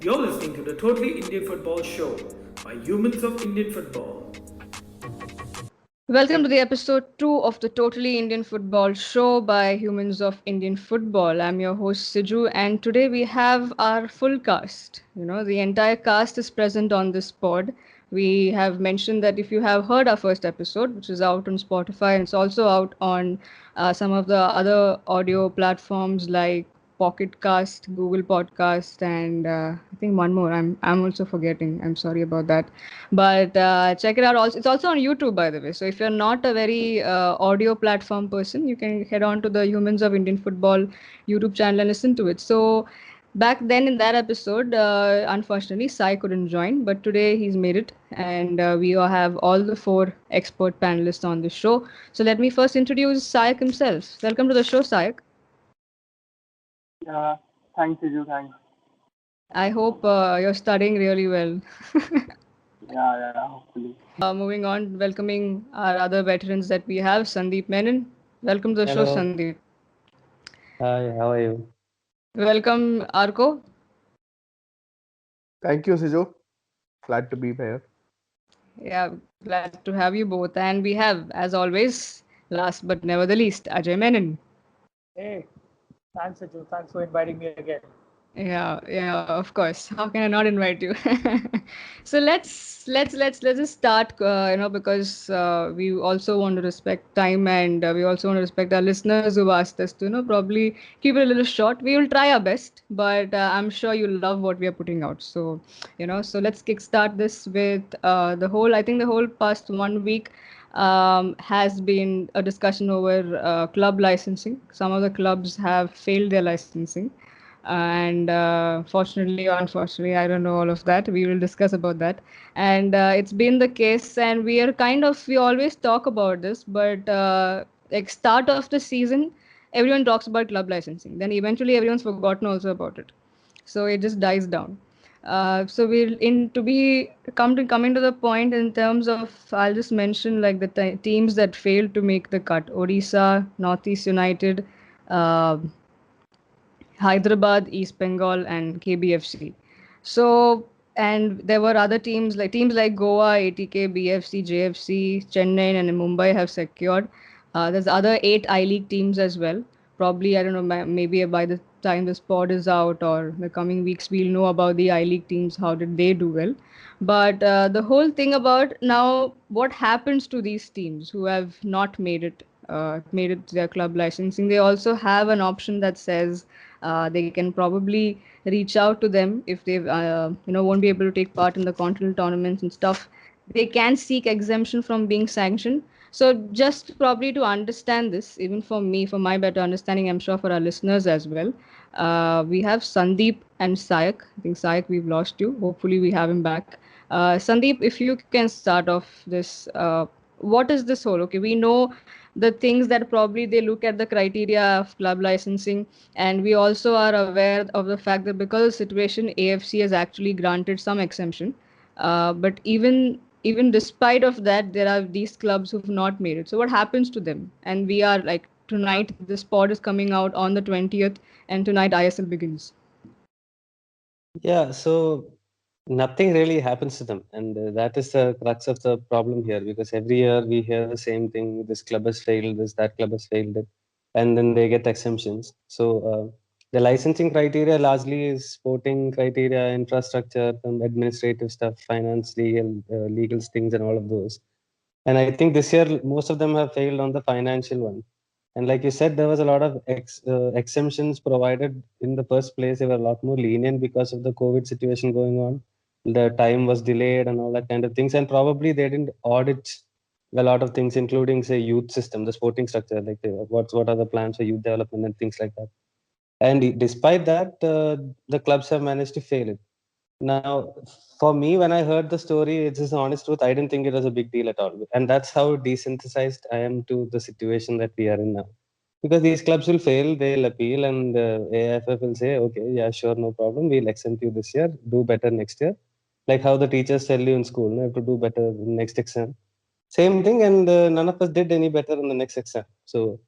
You're listening to the Totally Indian Football Show by Humans of Indian Football. Welcome to the episode 2 of the Totally Indian Football Show by Humans of Indian Football. I'm your host Siju, and today we have our full cast. The entire cast is present on this pod. We have mentioned that if you have heard our first episode, which is out on Spotify, and it's also out on some of the other audio platforms like Pocket Cast, Google Podcast, and I think one more. I'm also forgetting. I'm sorry about that. But check it out. Also, it's also on YouTube, by the way. So if you're not a very audio platform person, you can head on to the Humans of Indian Football YouTube channel and listen to it. So back then in that episode, unfortunately, Sai couldn't join, but today he's made it, and we all have all the four expert panelists on the show. So let me first introduce Sayak himself. Welcome to the show, Sayak. Thanks, Siju. Thanks. I hope you're studying really well. Hopefully. Moving on, welcoming our other veterans that we have, Sandeep Menon. Welcome to the show, Hello. Sandeep. Hi, how are you? Welcome, Arko. Thank you, Siju. Glad to be here. Yeah, glad to have you both. And we have, as always, last but never the least, Ajay Menon. Hey, thanks, Siju. Thanks for inviting me again. Yeah, of course. How can I not invite you? So let's just start. Because we also want to respect time, and we also want to respect our listeners who asked us to, probably keep it a little short. We will try our best, but I'm sure you love what we are putting out. So, so let's kickstart this with I think the whole past 1 week has been a discussion over club licensing. Some of the clubs have failed their licensing, and fortunately or unfortunately, I don't know all of that. We will discuss about that. And it's been the case, and we always talk about this, but like start of the season, everyone talks about club licensing, then eventually everyone's forgotten also about it, so it just dies down. So we'll in to be coming to the point in terms of, I'll just mention like the teams that failed to make the cut: Odisha, Northeast United, uh, Hyderabad, East Bengal, and KBFC. So, and there were other teams like Goa, ATK, BFC, JFC, Chennai, and Mumbai have secured. There's other 8 I League teams as well. Probably, I don't know, maybe by the time this pod is out or the coming weeks, we'll know about the I League teams. How did they do well? But the whole thing about now, what happens to these teams who have not made it their club licensing? They also have an option that says they can probably reach out to them if they won't be able to take part in the continental tournaments and stuff. They can seek exemption from being sanctioned. So just probably to understand this, even for me, for my better understanding, I'm sure for our listeners as well, we have Sandeep and Sayak. I think Sayak, we've lost you. Hopefully we have him back. Sandeep, if you can start off this, what is this whole? Okay, we know the things that probably they look at the criteria of club licensing, and we also are aware of the fact that because of the situation, AFC has actually granted some exemption. But even despite of that, there are these clubs who've not made it. So what happens to them? And we are like tonight, this pod is coming out on the 20th, and tonight ISL begins. Yeah, so nothing really happens to them. And that is the crux of the problem here, because every year we hear the same thing: this club has failed, that club has failed it, and then they get exemptions. So the licensing criteria largely is sporting criteria, infrastructure, administrative stuff, finance, legal things, and all of those. And I think this year most of them have failed on the financial one. And like you said, there was a lot of exemptions provided in the first place. They were a lot more lenient because of the COVID situation going on. The time was delayed and all that kind of things. And probably they didn't audit a lot of things, including, say, youth system, the sporting structure, like what are the plans for youth development and things like that. And despite that, the clubs have managed to fail it. Now, for me, when I heard the story, it's just the honest truth, I didn't think it was a big deal at all. And that's how desensitized I am to the situation that we are in now. Because these clubs will fail, they'll appeal, and AIFF will say, okay, yeah, sure, no problem. We'll exempt you this year, do better next year. Like how the teachers tell you in school, you have to do better next exam. Same thing, and none of us did any better in the next exam. So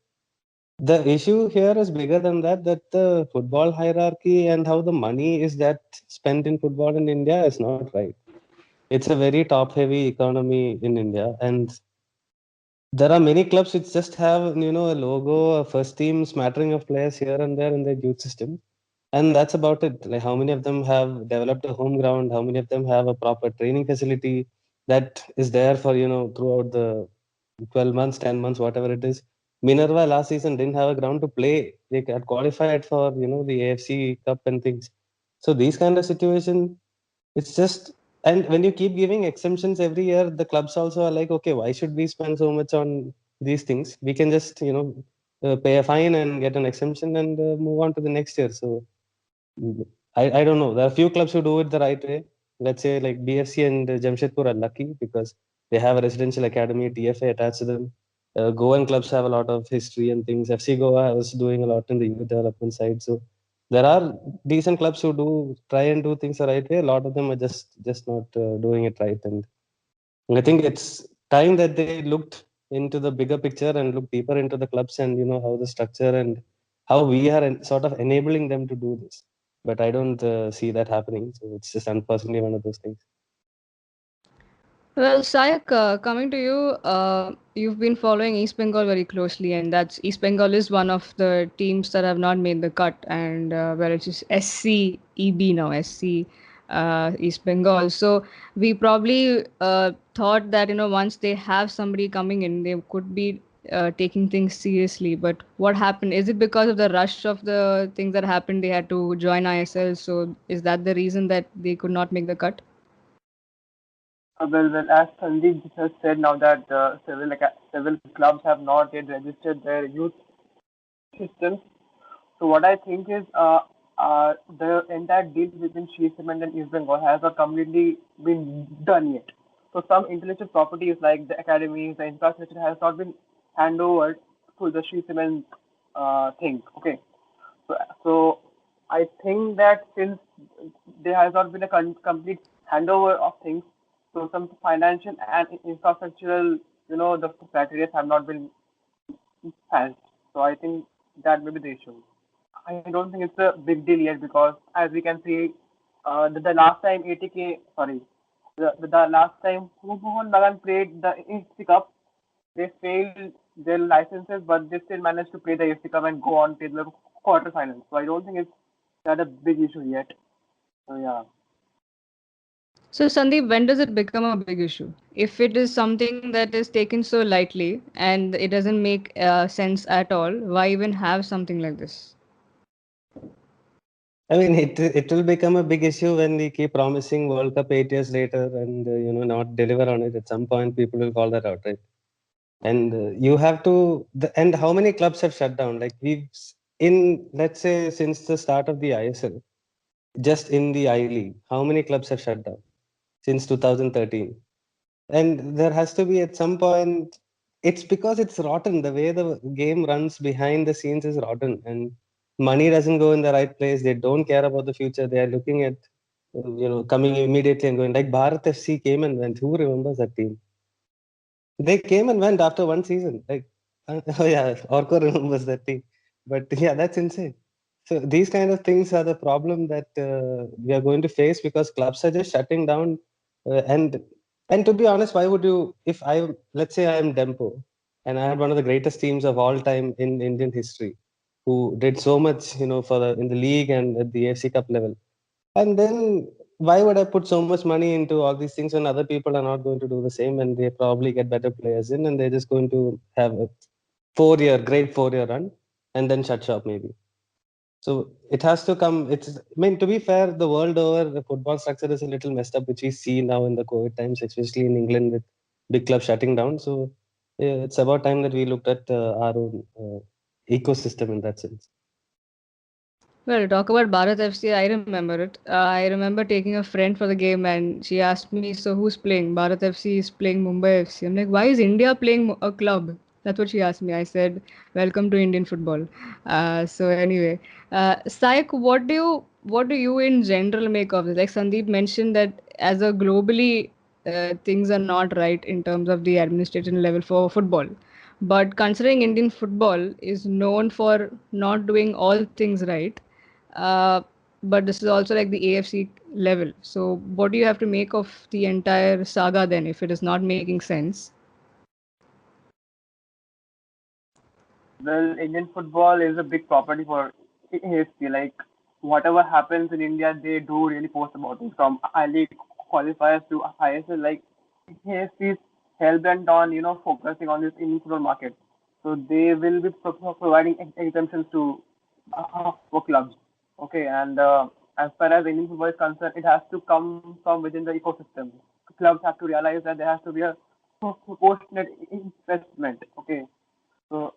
The issue here is bigger than that, that the football hierarchy and how the money is that spent in football in India is not right. It's a very top heavy economy in India, and there are many clubs which just have, a logo, a first team smattering of players here and there in their youth system, and that's about it. Like, how many of them have developed a home ground? How many of them have a proper training facility that is there for, throughout the 12 months, 10 months, whatever it is. Minerva last season didn't have a ground to play. They got qualified for, the AFC Cup and things. So these kind of situation, it's just, and when you keep giving exemptions every year, the clubs also are like, okay, why should we spend so much on these things? We can just, pay a fine and get an exemption and move on to the next year. So I don't know. There are a few clubs who do it the right way. Let's say like BFC and Jamshedpur are lucky because they have a residential academy, TFA attached to them. Goan clubs have a lot of history and things. FC Goa was doing a lot in the youth development side. So there are decent clubs who do try and do things the right way. A lot of them are just not doing it right. And I think it's time that they looked into the bigger picture and look deeper into the clubs and how the structure and how we are sort of enabling them to do this. But I don't see that happening. So it's just unfortunately one of those things. Well, Sayak, coming to you, you've been following East Bengal very closely, and that's East Bengal is one of the teams that have not made the cut, and where it's just SCEB now, SC East Bengal. So we probably thought that once they have somebody coming in, they could be taking things seriously. But what happened? Is it because of the rush of the things that happened? They had to join ISL. So is that the reason that they could not make the cut? As Sandeep just said, now that several clubs have not yet registered their youth systems. So what I think is, the entire deal between Sri Cement and East Bengal has not completely been done yet. So some intellectual properties like the academies, the infrastructure has not been handed over to the Sri Cement thing. Okay, so I think that since there has not been a complete handover of things, so some financial and infrastructural, the criteria have not been passed. So I think that may be the issue. I don't think it's a big deal yet because, as we can see, the last time the last time Mohun Bagan played the AFC Cup, they failed their licenses, but they still managed to play the AFC Cup and go on to the quarterfinals. So I don't think it's that a big issue yet. So yeah. So, Sandeep, when does it become a big issue? If it is something that is taken so lightly and it doesn't make sense at all, why even have something like this? I mean, it will become a big issue when we keep promising World Cup 8 years later and not deliver on it. At some point, people will call that out, right? And you have to. And how many clubs have shut down? Like let's say since the start of the ISL, just in the I League, how many clubs have shut down since 2013? And there has to be at some point. It's because it's rotten. The way the game runs behind the scenes is rotten, and money doesn't go in the right place. They don't care about the future. They are looking at coming immediately and going. Like Bharat FC came and went. Who remembers that team? They came and went after one season. Like oh yeah, Orko remembers that team. But yeah, that's insane. So these kind of things are the problem that we are going to face because clubs are just shutting down. And to be honest, why would you? If let's say I am Dempo, and I had one of the greatest teams of all time in Indian history, who did so much, for in the league and at the AFC Cup level, and then why would I put so much money into all these things when other people are not going to do the same and they probably get better players in and they're just going to have a great 4 year run and then shut shop maybe. So it has to come. I mean, to be fair, the world over, the football structure is a little messed up, which we see now in the COVID times, especially in England with big clubs shutting down. So yeah, it's about time that we looked at our own ecosystem in that sense. Well, talk about Bharat FC, I remember it. I remember taking a friend for the game and she asked me, so who's playing? Bharat FC is playing Mumbai FC. I'm like, why is India playing a club? That's what she asked me. I said, welcome to Indian football. So anyway, Sayak, what do you in general make of this? Like Sandeep mentioned that as a globally, things are not right in terms of the administration level for football. But considering Indian football is known for not doing all things right, uh, but this is also like the AFC level. So, what do you have to make of the entire saga then if it is not making sense? Well, Indian football is a big property for AFC. Like whatever happens in India, they do really post about it. From I-League qualifiers to ISL, like AFC is hell bent on focusing on this Indian football market. So they will be providing exemptions to for clubs. Okay, and as far as Indian football is concerned, it has to come from within the ecosystem. Clubs have to realize that there has to be a proportionate investment. Okay, so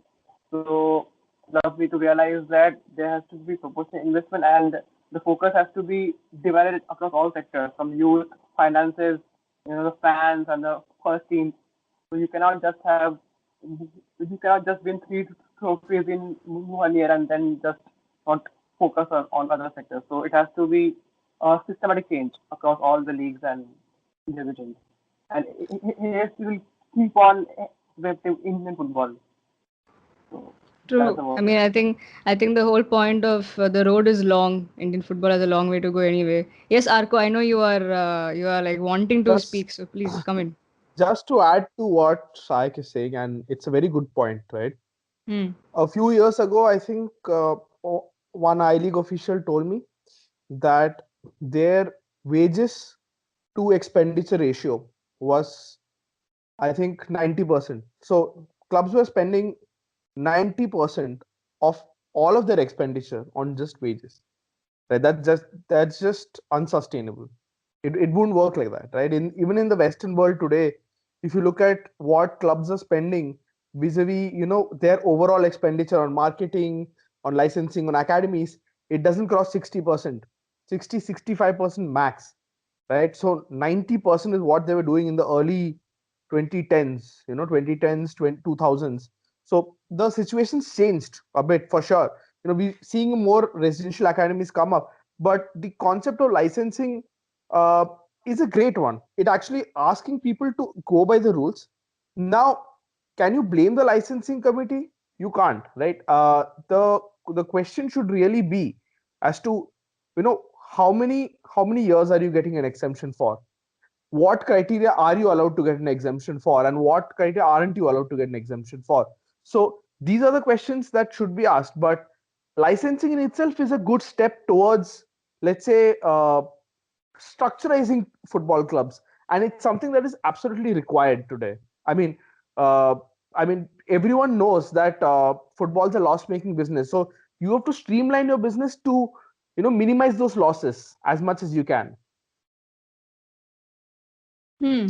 so clubs need to realize that there has to be proportionate investment and the focus has to be divided across all sectors from youth, finances, the fans and the first team. So you cannot just win three trophies in 1 year and then just not focus on other sectors. So it has to be a systematic change across all the leagues and divisions. And AFC will keep on with Indian football. So that's True. I about it. mean, I think the whole point of the road is long. Indian football has a long way to go anyway. Yes, Arko, I know you are like wanting to Just speak, so please come in. just to add to what Sayak is saying, and it's a very good point, right? Hmm. A few years ago, I think one I-League official told me that their wages to expenditure ratio was, I think, 90%. So clubs were spending 90% of all of their expenditure on just wages. Right? That's just unsustainable. It wouldn't work like that, right? Even in the Western world today, if you look at what clubs are spending vis-a-vis, their overall expenditure on marketing, on licensing, on academies, it doesn't cross 60%, 65% max, right? So 90% is what they were doing in the early 2010s, 2000s. So the situation's changed a bit for sure. We seeing more residential academies come up, but the concept of licensing uh, is a great one. It actually asking people to go by the rules. Now, can you blame the licensing committee? You can't, right? The question should really be as to how many years are you getting an exemption for? What criteria are you allowed to get an exemption for, and what criteria aren't you allowed to get an exemption for? So these are the questions that should be asked. But licensing in itself is a good step towards, let's say, structurizing football clubs, and it's something that is absolutely required today. I mean, uh, everyone knows that football is a loss-making business, so you have to streamline your business to, minimize those losses as much as you can.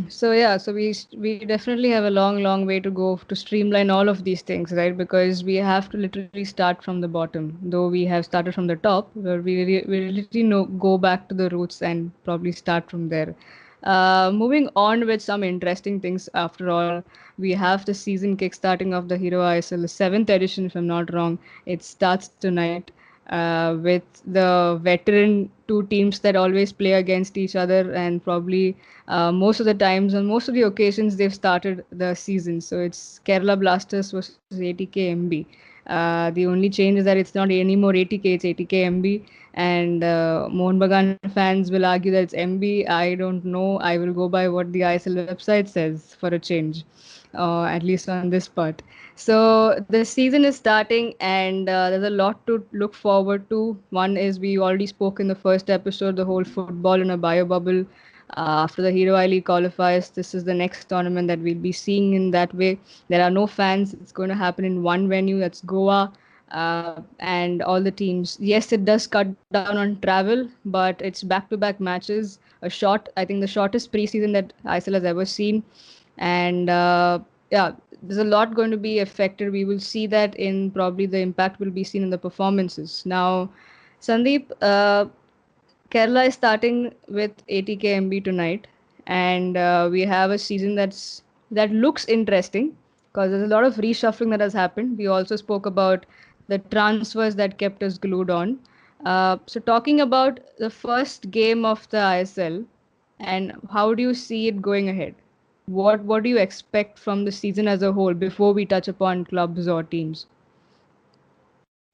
So yeah, so we definitely have a long way to go to streamline all of these things, right? Because we have to literally start from the bottom. Though we have started from the top, where we literally go back to the roots and probably start from there. Moving on with some interesting things. After all, we have the season kickstarting of the Hero ISL, the seventh edition, if I'm not wrong. It starts tonight with the veteran two teams that always play against each other, and probably most of the times on most of the occasions they've started the season. So it's Kerala Blasters versus ATKMB. The only change is that it's not anymore ATK, it's ATKMB. And Mohun Bagan fans will argue that it's MB. I don't know. I will go by what the ISL website says for a change, at least on this part. So the season is starting, and there's a lot to look forward to. One is we already spoke in the first episode, the whole football in a bio bubble. After the Hero I League qualifiers, this is the next tournament that we'll be seeing in that way. There are no fans. It's going to happen in one venue, that's Goa. And all the teams. Yes, it does cut down on travel, but it's back-to-back matches. I think the shortest preseason that ISL has ever seen, and yeah, there's a lot going to be affected. We will see that in probably the impact will be seen in the performances. Now, Sandeep, Kerala is starting with ATKMB tonight, and we have a season that looks interesting because there's a lot of reshuffling that has happened. We also spoke about the transfers that kept us glued on. So, talking about the first game of the ISL, and how do you see it going ahead? what do you expect from the season as a whole before we touch upon clubs or teams?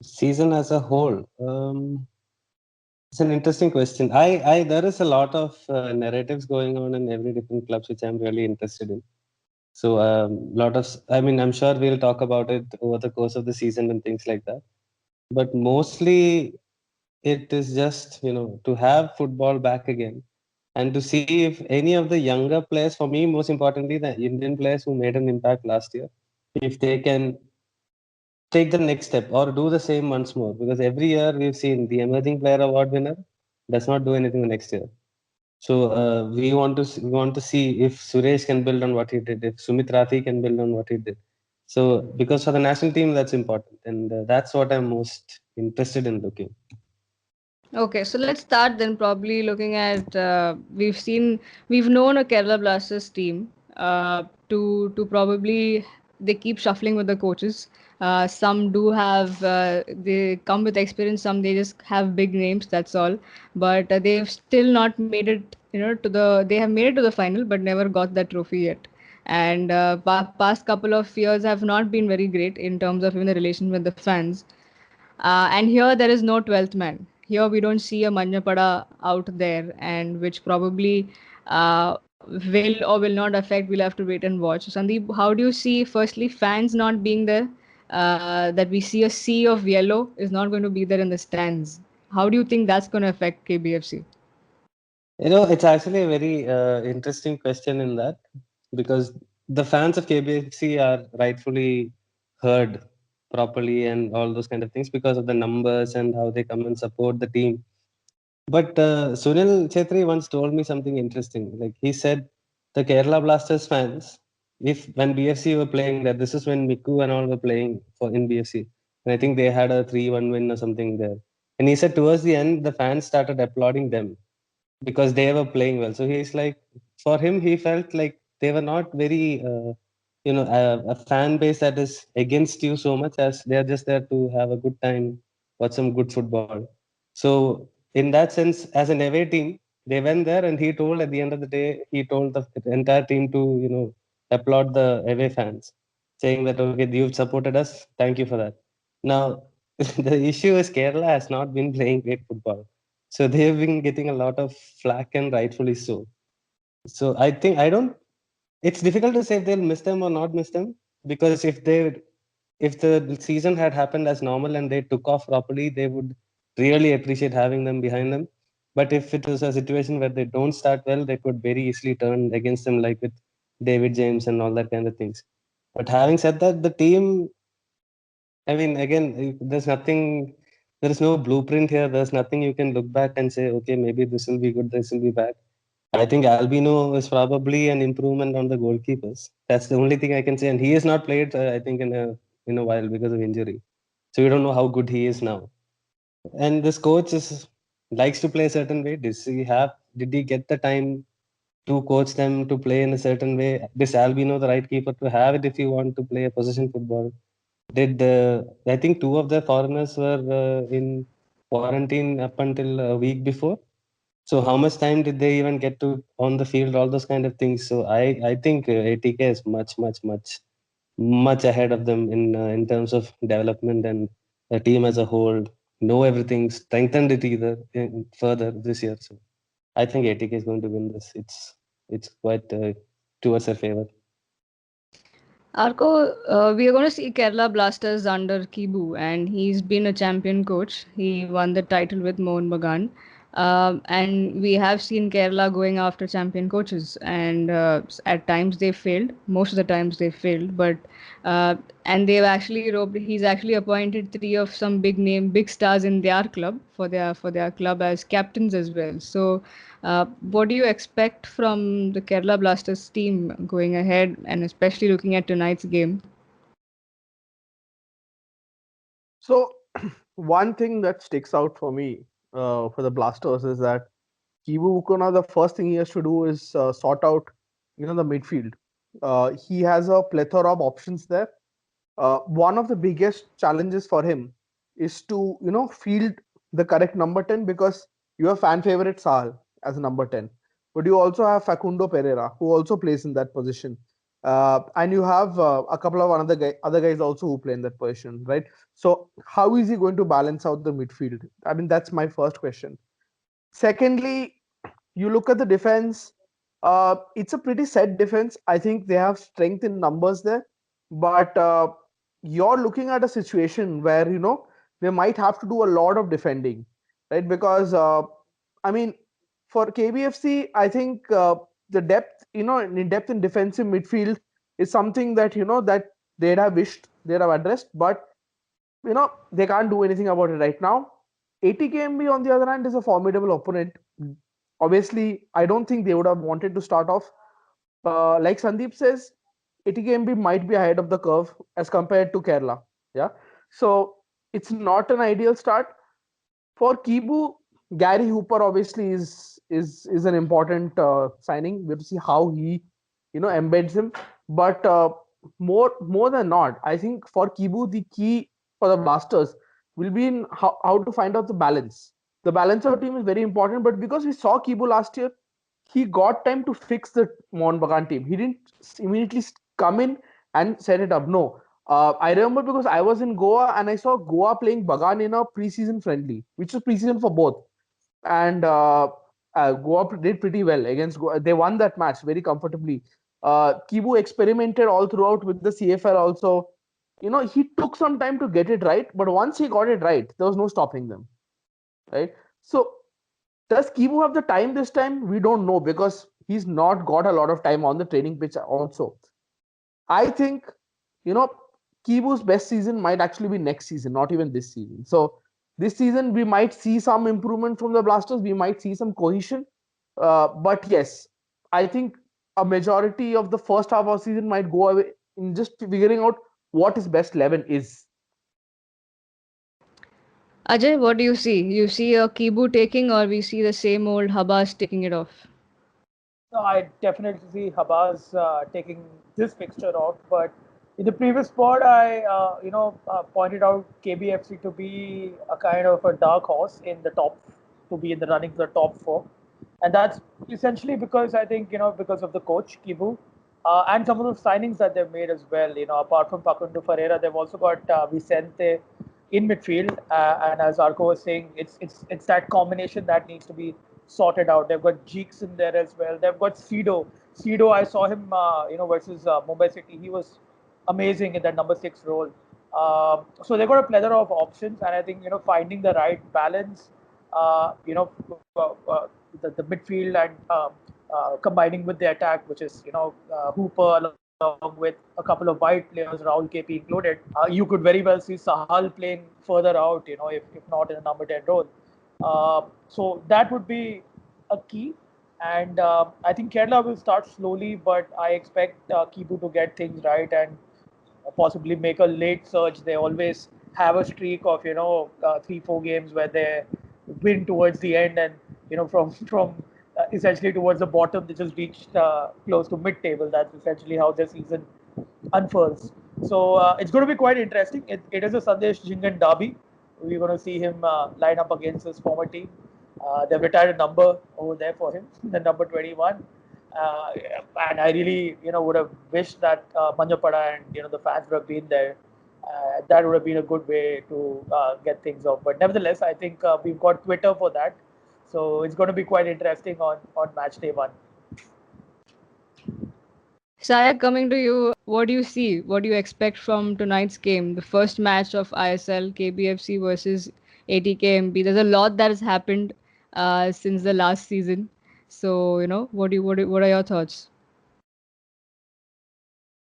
Season as a whole. It's an interesting question. There is a lot of narratives going on in every different clubs, which I'm really interested in. So, I'm sure we'll talk about it over the course of the season and things like that. But mostly, it is just, to have football back again and to see if any of the younger players, for me, most importantly, the Indian players who made an impact last year, if they can take the next step or do the same once more. Because every year we've seen the emerging player award winner does not do anything the next year. So we want to see if Suresh can build on what he did, if Sumit Rathi can build on what he did. So because for the national team that's important, and that's what I'm most interested in looking. Okay, so let's start then. Probably looking at we've known a Kerala Blasters team to probably they keep shuffling with the coaches. Some do have they come with experience. Some they just have big names. That's all. But they've still not made it. To the they have made it to the final, but never got that trophy yet. And past couple of years have not been very great in terms of even the relation with the fans. And here there is no 12th man. Here we don't see a Manjapada out there, and which probably will or will not affect. We'll have to wait and watch. So, Sandeep, how do you see, firstly, fans not being there? That we see a sea of yellow is not going to be there in the stands. How do you think that's going to affect KBFC? It's actually a very interesting question in that, because the fans of KBFC are rightfully heard properly and all those kind of things because of the numbers and how they come and support the team. But Sunil Chetri once told me something interesting. Like he said, the Kerala Blasters fans, if when BFC were playing that, this is when Miku and all were playing for in BFC, and I think they had a 3-1 win or something there. And he said towards the end, the fans started applauding them because they were playing well. So he's like, for him, he felt like they were not very, a fan base that is against you so much as they are just there to have a good time, watch some good football. So in that sense, as an away team, they went there, and he told at the end of the day, he told the entire team to, applaud the away fans, saying that okay, you've supported us, thank you for that. Now the issue is Kerala has not been playing great football, so they've been getting a lot of flack, and rightfully so. So I think I don't. It's difficult to say if they'll miss them or not miss them, because if the season had happened as normal and they took off properly, they would really appreciate having them behind them. But if it was a situation where they don't start well, they could very easily turn against them, like with David James and all that kind of things. But having said that, the team, I mean, again, there is no blueprint here. There's nothing you can look back and say, okay, maybe this will be good, this will be bad. I think Albino is probably an improvement on the goalkeepers. That's the only thing I can say. And he has not played, I think, in a while because of injury. So we don't know how good he is now. And this coach likes to play a certain way. Did he get the time to coach them to play in a certain way? Does Albino the right keeper to have it if you want to play a possession football? I think two of the foreigners were in quarantine up until a week before. So how much time did they even get to on the field? All those kind of things. So I think ATK is much ahead of them in terms of development, and the team as a whole know everything, strengthened it either further this year. So I think ATK is going to win this. It's quite towards their favor. Arko, we are going to see Kerala Blasters under Kibu, and he's been a champion coach. He won the title with Mohan Bagan. And we have seen Kerala going after champion coaches, and at times they failed. Most of the times they failed, but and he's actually appointed three of some big stars in their club for their club as captains as well. So what do you expect from the Kerala Blasters team going ahead, and especially looking at tonight's game? So one thing that sticks out for me for the Blasters is that Kibu Ukona, the first thing he has to do is sort out, the midfield. He has a plethora of options there. One of the biggest challenges for him is to, field the correct number 10, because you have fan favorite Sahal as number 10. but you also have Facundo Pereira, who also plays in that position. And you have a couple of other guys also who play in that position, right? So how is he going to balance out the midfield? I mean, that's my first question. Secondly, you look at the defense. It's a pretty set defense. I think they have strength in numbers there, but you're looking at a situation where they might have to do a lot of defending, right? Because I mean, for KBFC, I think the depth, in depth in defensive midfield is something that that they'd have wished they'd have addressed, but they can't do anything about it right now. ATKMB, on the other hand, is a formidable opponent. Obviously, I don't think they would have wanted to start off. Like Sandeep says, ATKMB might be ahead of the curve as compared to Kerala. Yeah. So it's not an ideal start. For Kibu, Gary Hooper obviously is an important signing. We have to see how he embeds him. But more than not, I think for Kibu the key for the Blasters will be in how to find out the balance. The balance of team is very important. But because we saw Kibu last year, he got time to fix the Mohun Bagan team. He didn't immediately come in and set it up. No, I remember because I was in Goa and I saw Goa playing Bagan in a preseason friendly, which was preseason for both, and Goa did pretty well against Goa. They won that match very comfortably. Kibu experimented all throughout with the CFL also. He took some time to get it right, but once he got it right, there was no stopping them, right? So does Kibu have the time this time? We don't know because he's not got a lot of time on the training pitch also. I think, Kibu's best season might actually be next season, not even this season. So this season we might see some improvement from the Blasters. We might see some cohesion. But yes, I think a majority of the first half of the season might go away in just figuring out what his best 11 is. Ajay, what do you see? You see a Kibu taking, or we see the same old Habas taking it off? No, I definitely see Habas taking this fixture off. But in the previous pod, I pointed out KBFC to be a kind of a dark horse in the top, to be in the running for the top four, and that's essentially because I think because of the coach Kibu. And some of the signings that they've made as well. Apart from Facundo Ferreira, they've also got Vicente in midfield. And as Arka was saying, it's that combination that needs to be sorted out. They've got Jeeks in there as well. They've got Sido. Sido, I saw him, versus Mumbai City. He was amazing in that number 6 role. So they've got a plethora of options, and I think finding the right balance, the midfield and combining with the attack, which is Hooper along with a couple of wide players, Rahul KP included. You could very well see Sahal playing further out, if not in a number 10 role. So that would be a key. And I think Kerala will start slowly, but I expect Kibu to get things right and possibly make a late surge. They always have a streak of 3-4 games where they win towards the end, and from essentially towards the bottom, they just reached close to mid-table. That's essentially how their season unfurls. So it's going to be quite interesting. It is a Sandesh Jhingan derby. We're going to see him line up against his former team. They've retired a number over there for him, the number 21. And I really, would have wished that Manjapada and the fans would have been there. That would have been a good way to get things off. But nevertheless, I think we've got Twitter for that, so it's going to be quite interesting on match day 1. Sayak, coming to you, what do you see? What do you expect from tonight's game, the first match of ISL, KBFC versus ATKMB? There's a lot that has happened since the last season. So, what are your thoughts?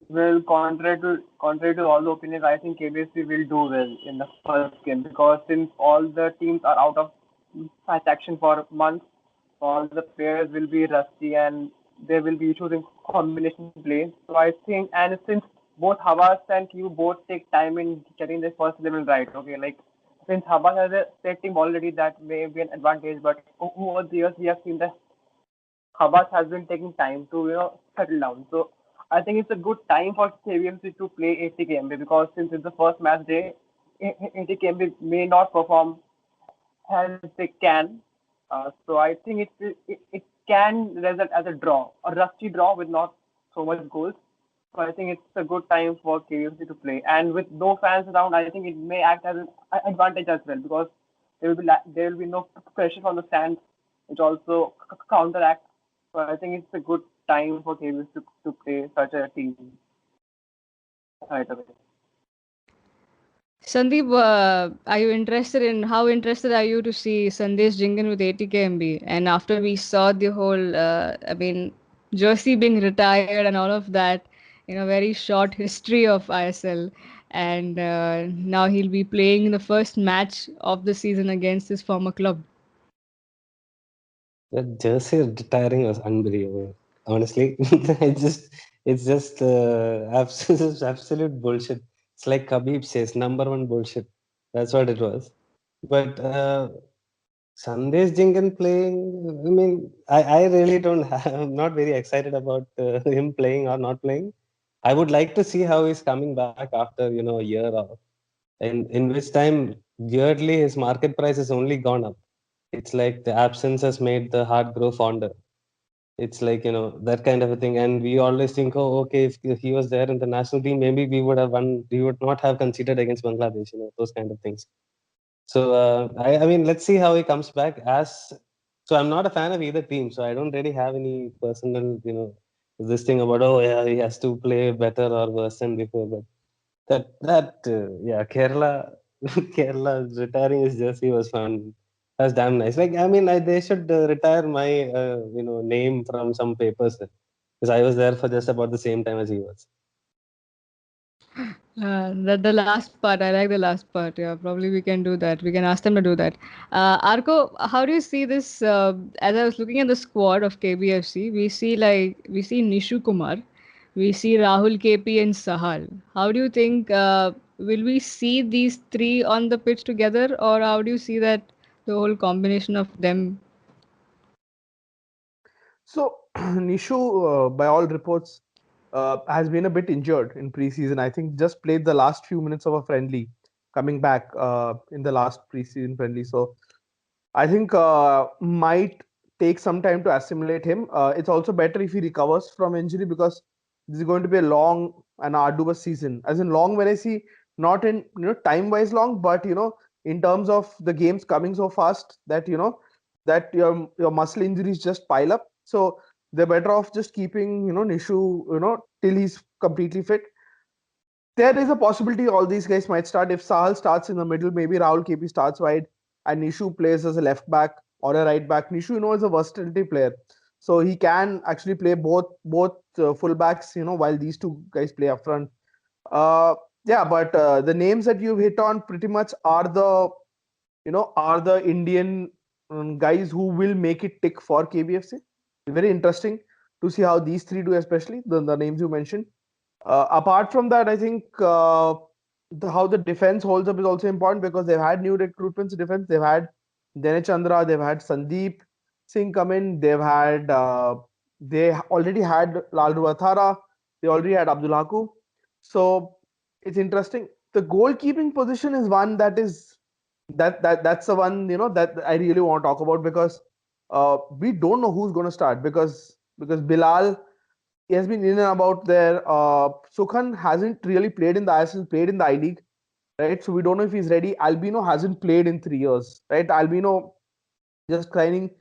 Well, contrary to all the opinions, I think KBFC will do well in the first game, because since all the teams are out of match action for months, all the players will be rusty and there will be issues in combination play. So I think, and since both Havas and Q both take time in getting their first 11 right, okay, like since Havas has a set team already, that may be an advantage, but over the years we have seen that Havas has been taking time to settle down. So I think it's a good time for KBFC to play ATKMB, because since it's the first match day, ATKMB may not perform as they can. So I think it can result as a draw, a rusty draw with not so much goals. So I think it's a good time for KBFC to play. And with no fans around, I think it may act as an advantage as well, because there will be no pressure from the stands, which also counteract. So I think it's a good time for KBFC to play such a team right away. Sandeep, how interested are you to see Sandesh Jingan with ATKMB? And after we saw the whole, jersey being retired and all of that, very short history of ISL. And now he'll be playing the first match of the season against his former club. That jersey retiring was unbelievable. Honestly, it's just absolute bullshit. It's like Khabib says, number one bullshit. That's what it was. But Sandesh Jingan playing, I mean, I really don't have, I'm not very excited about him playing or not playing. I would like to see how he's coming back after, a year or in which time, weirdly, his market price has only gone up. It's like the absence has made the heart grow fonder. It's like, that kind of a thing. And we always think, oh, okay, if he was there in the national team, maybe we would have won, we would not have conceded against Bangladesh, those kind of things. So, I mean, let's see how he comes back. So I'm not a fan of either team. So I don't really have any personal, this thing about, oh, yeah, he has to play better or worse than before. But yeah, Kerala, Kerala retiring his jersey was fun. That's damn nice. Like, I mean, they should retire my, name from some papers, because I was there for just about the same time as he was. The last part, I like the last part. Yeah, probably we can do that. We can ask them to do that. Arko, how do you see this? As I was looking at the squad of KBFC, we see Nishu Kumar, we see Rahul KP and Sahal. How do you think will we see these three on the pitch together, or how do you see that the whole combination of them? So Nishu, by all reports, has been a bit injured in preseason. I think just played the last few minutes of a friendly, coming back in the last preseason friendly. So I think might take some time to assimilate him. It's also better if he recovers from injury, because this is going to be a long and arduous season. As in long when I see, not in time wise long, but in terms of the games coming so fast that that your muscle injuries just pile up. So they're better off just keeping Nishu till he's completely fit. There is a possibility all these guys might start. If Sahal starts in the middle, maybe Rahul KP starts wide, and Nishu plays as a left back or a right back. Nishu, is a versatility player, so he can actually play both full backs. While these two guys play up front. Yeah, but the names that you've hit on pretty much are the Indian guys who will make it tick for KBFC. Very interesting to see how these three do, especially the names you mentioned. Apart from that, I think how the defense holds up is also important, because they've had new recruitments in defense. They've had Dene Chandra, they've had Sandeep Singh come in, they already had Lalu Athara, they already had Abdul Haku. So it's interesting. The goalkeeping position is one that's the one that I really want to talk about, because we don't know who's going to start, because Bilal, he has been in and about there. Sukhan hasn't really played in the ISL, played in the I League, right? So we don't know if he's ready. Albino hasn't played in 3 years, right? Albino just signing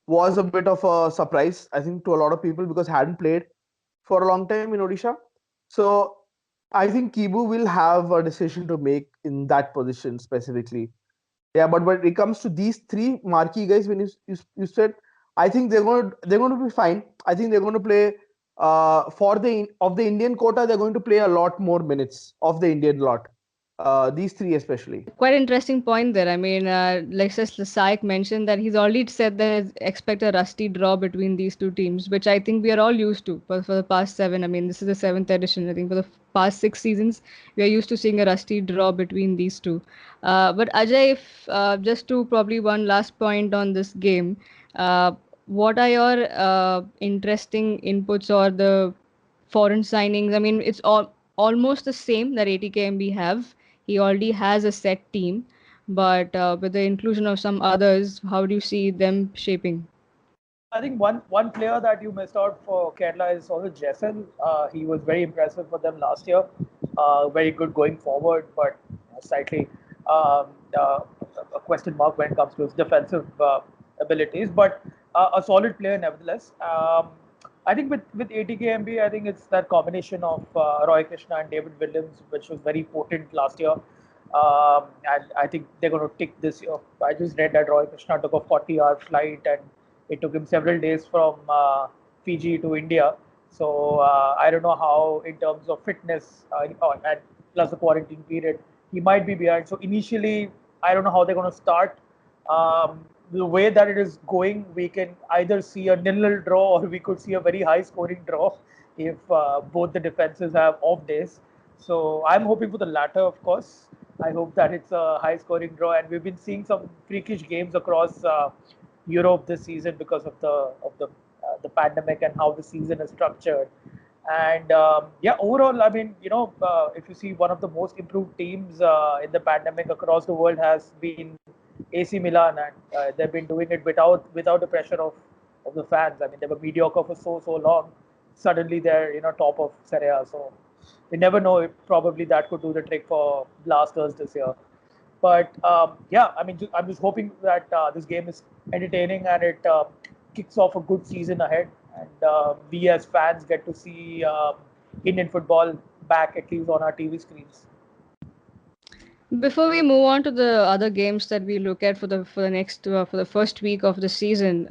was a bit of a surprise, I think, to a lot of people, because hadn't played for a long time in Odisha. So I think Kibu will have a decision to make in that position specifically. Yeah, but when it comes to these three marquee guys, when you said, I think they're going to be fine. I think they're going to play for the Indian quota. They're going to play a lot more minutes of the Indian lot. These three especially. Quite interesting point there. I mean, like Sayak mentioned that he's already said that expect a rusty draw between these two teams, which I think we are all used to for the past 7. I mean, this is the 7th edition. I think for the past 6 seasons, we are used to seeing a rusty draw between these two. But Ajay, if, just to probably one last point on this game, what are your interesting inputs or the foreign signings? I mean, it's almost the same that ATKMB have. He already has a set team, but with the inclusion of some others, how do you see them shaping? I think one player that you missed out for Kerala is also Jessel. He was very impressive for them last year. Very good going forward, but slightly um, uh, a question mark when it comes to his defensive abilities. But a solid player nevertheless. I think with ATKMB, I think it's that combination of Roy Krishna and David Williams, which was very potent last year. And I think they're going to tick this year. I just read that Roy Krishna took a 40-hour flight and it took him several days from Fiji to India. So I don't know how, in terms of fitness and plus the quarantine period, he might be behind. So initially, I don't know how they're going to start. The way that it is going, we can either see a nil-nil draw or we could see a very high-scoring draw if both the defenses have off days. So I'm hoping for the latter, of course. I hope that it's a high-scoring draw, and we've been seeing some freakish games across Europe this season because of the pandemic and how the season is structured. And yeah, overall, I mean, if you see, one of the most improved teams in the pandemic across the world has been AC Milan, and they've been doing it without the pressure of the fans. I mean, they were mediocre for so long. Suddenly, they're top of Serie A. So you never know. If probably that could do the trick for Blasters this year. But yeah, I mean, I'm just hoping that this game is entertaining and it kicks off a good season ahead, and we as fans get to see Indian football back at least on our TV screens. Before we move on to the other games that we look at for the next for the first week of the season,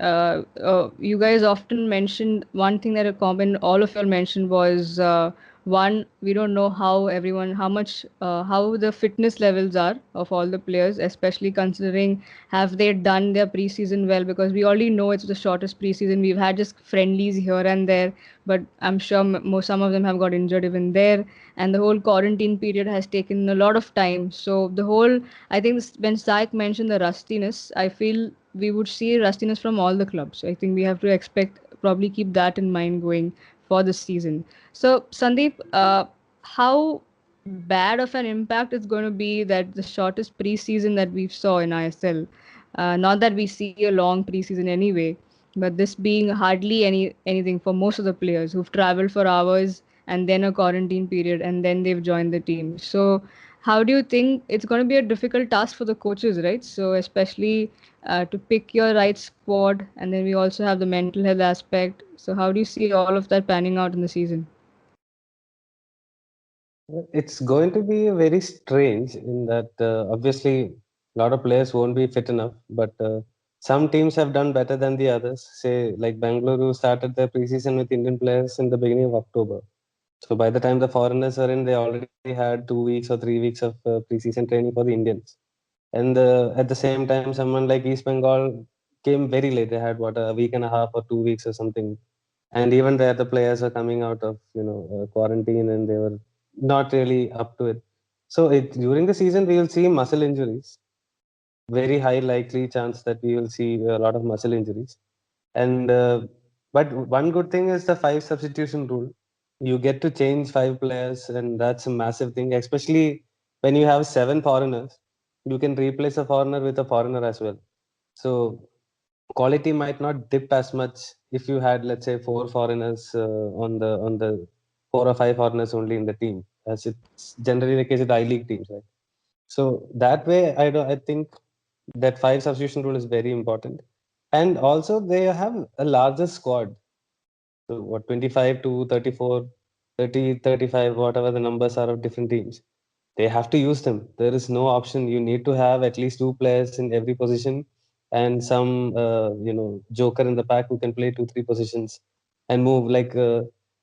you guys often mentioned one thing that a common all of you all mentioned was one, we don't know how the fitness levels are of all the players, especially considering have they done their preseason well, because we already know it's the shortest preseason. We've had just friendlies here and there, but I'm sure some of them have got injured even there, and the whole quarantine period has taken a lot of time. So the whole, I think when Sayak mentioned the rustiness, I feel we would see rustiness from all the clubs. I think we have to expect, probably keep that in mind going for this season. So Sandeep, how bad of an impact it's going to be that the shortest preseason that we saw in ISL, not that we see a long preseason anyway, but this being hardly anything for most of the players who've traveled for hours and then a quarantine period and then they've joined the team. So how do you think it's going to be a difficult task for the coaches, right? So especially to pick your right squad, and then we also have the mental health aspect. So how do you see all of that panning out in the season? It's going to be very strange in that obviously a lot of players won't be fit enough, but some teams have done better than the others. Say like Bangalore started their preseason with Indian players in the beginning of October. So by the time the foreigners are in, they already had 2 weeks or 3 weeks of preseason training for the Indians. And at the same time, someone like East Bengal came very late. They had what, a week and a half or 2 weeks or something. And even there, the players are coming out of quarantine and they were not really up to it. So during the season, we will see muscle injuries. Very high likely chance that we will see a lot of muscle injuries. And but one good thing is the 5 substitution rule. You get to change 5 players, and that's a massive thing, especially when you have 7 foreigners. You can replace a foreigner with a foreigner as well. So quality might not dip as much if you had, let's say, 4 foreigners on the 4 or 5 foreigners only in the team, as it's generally the case with I-League teams, right? So that way, I think that 5 substitution rule is very important, and also they have a larger squad. So what, 25 to 34, 30, 35, whatever the numbers are of different teams, they have to use them. There is no option. You need to have at least 2 players in every position, and some joker in the pack who can play 2 3 positions and move. Like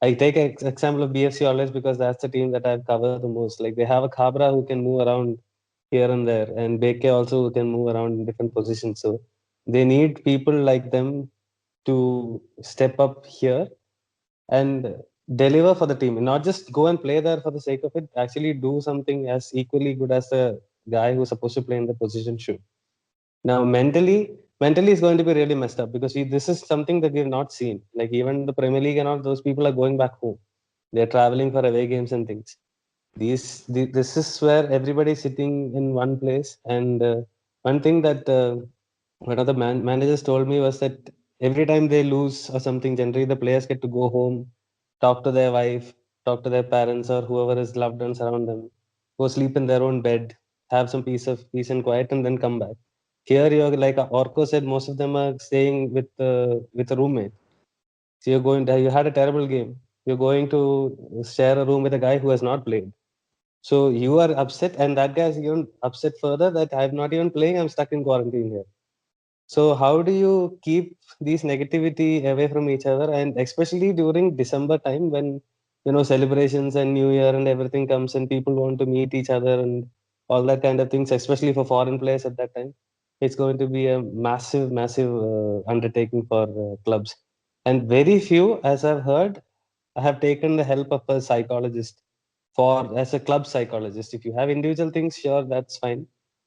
I take an example of BFC always because that's the team that I've covered the most. Like they have a Cabra who can move around here and there, and Beke also who can move around in different positions. So they need people like them to step up here and deliver for the team, and not just go and play there for the sake of it. Actually do something as equally good as the guy who's supposed to play in the position should. Now mentally is going to be really messed up because this is something that we've not seen. Like even the Premier League and all those people are going back home. They're traveling for away games and things. This is where everybody's sitting in one place. And one thing that one of the managers told me was that every time they lose or something, generally the players get to go home, talk to their wife, talk to their parents or whoever is loved ones around them, go sleep in their own bed, have some peace and quiet, and then come back. Here, you're like Orko said, most of them are staying with a roommate. So you had a terrible game. You're going to share a room with a guy who has not played. So you are upset, and that guy is even upset further that I'm not even playing. I'm stuck in quarantine here. So how do you keep these negativity away from each other, and especially during December time when celebrations and New Year and everything comes and people want to meet each other and all that kind of things, especially for foreign players at that time, it's going to be a massive undertaking for clubs. And very few, as I've heard, have taken the help of a psychologist for as a club psychologist. If you have individual things, sure, that's fine.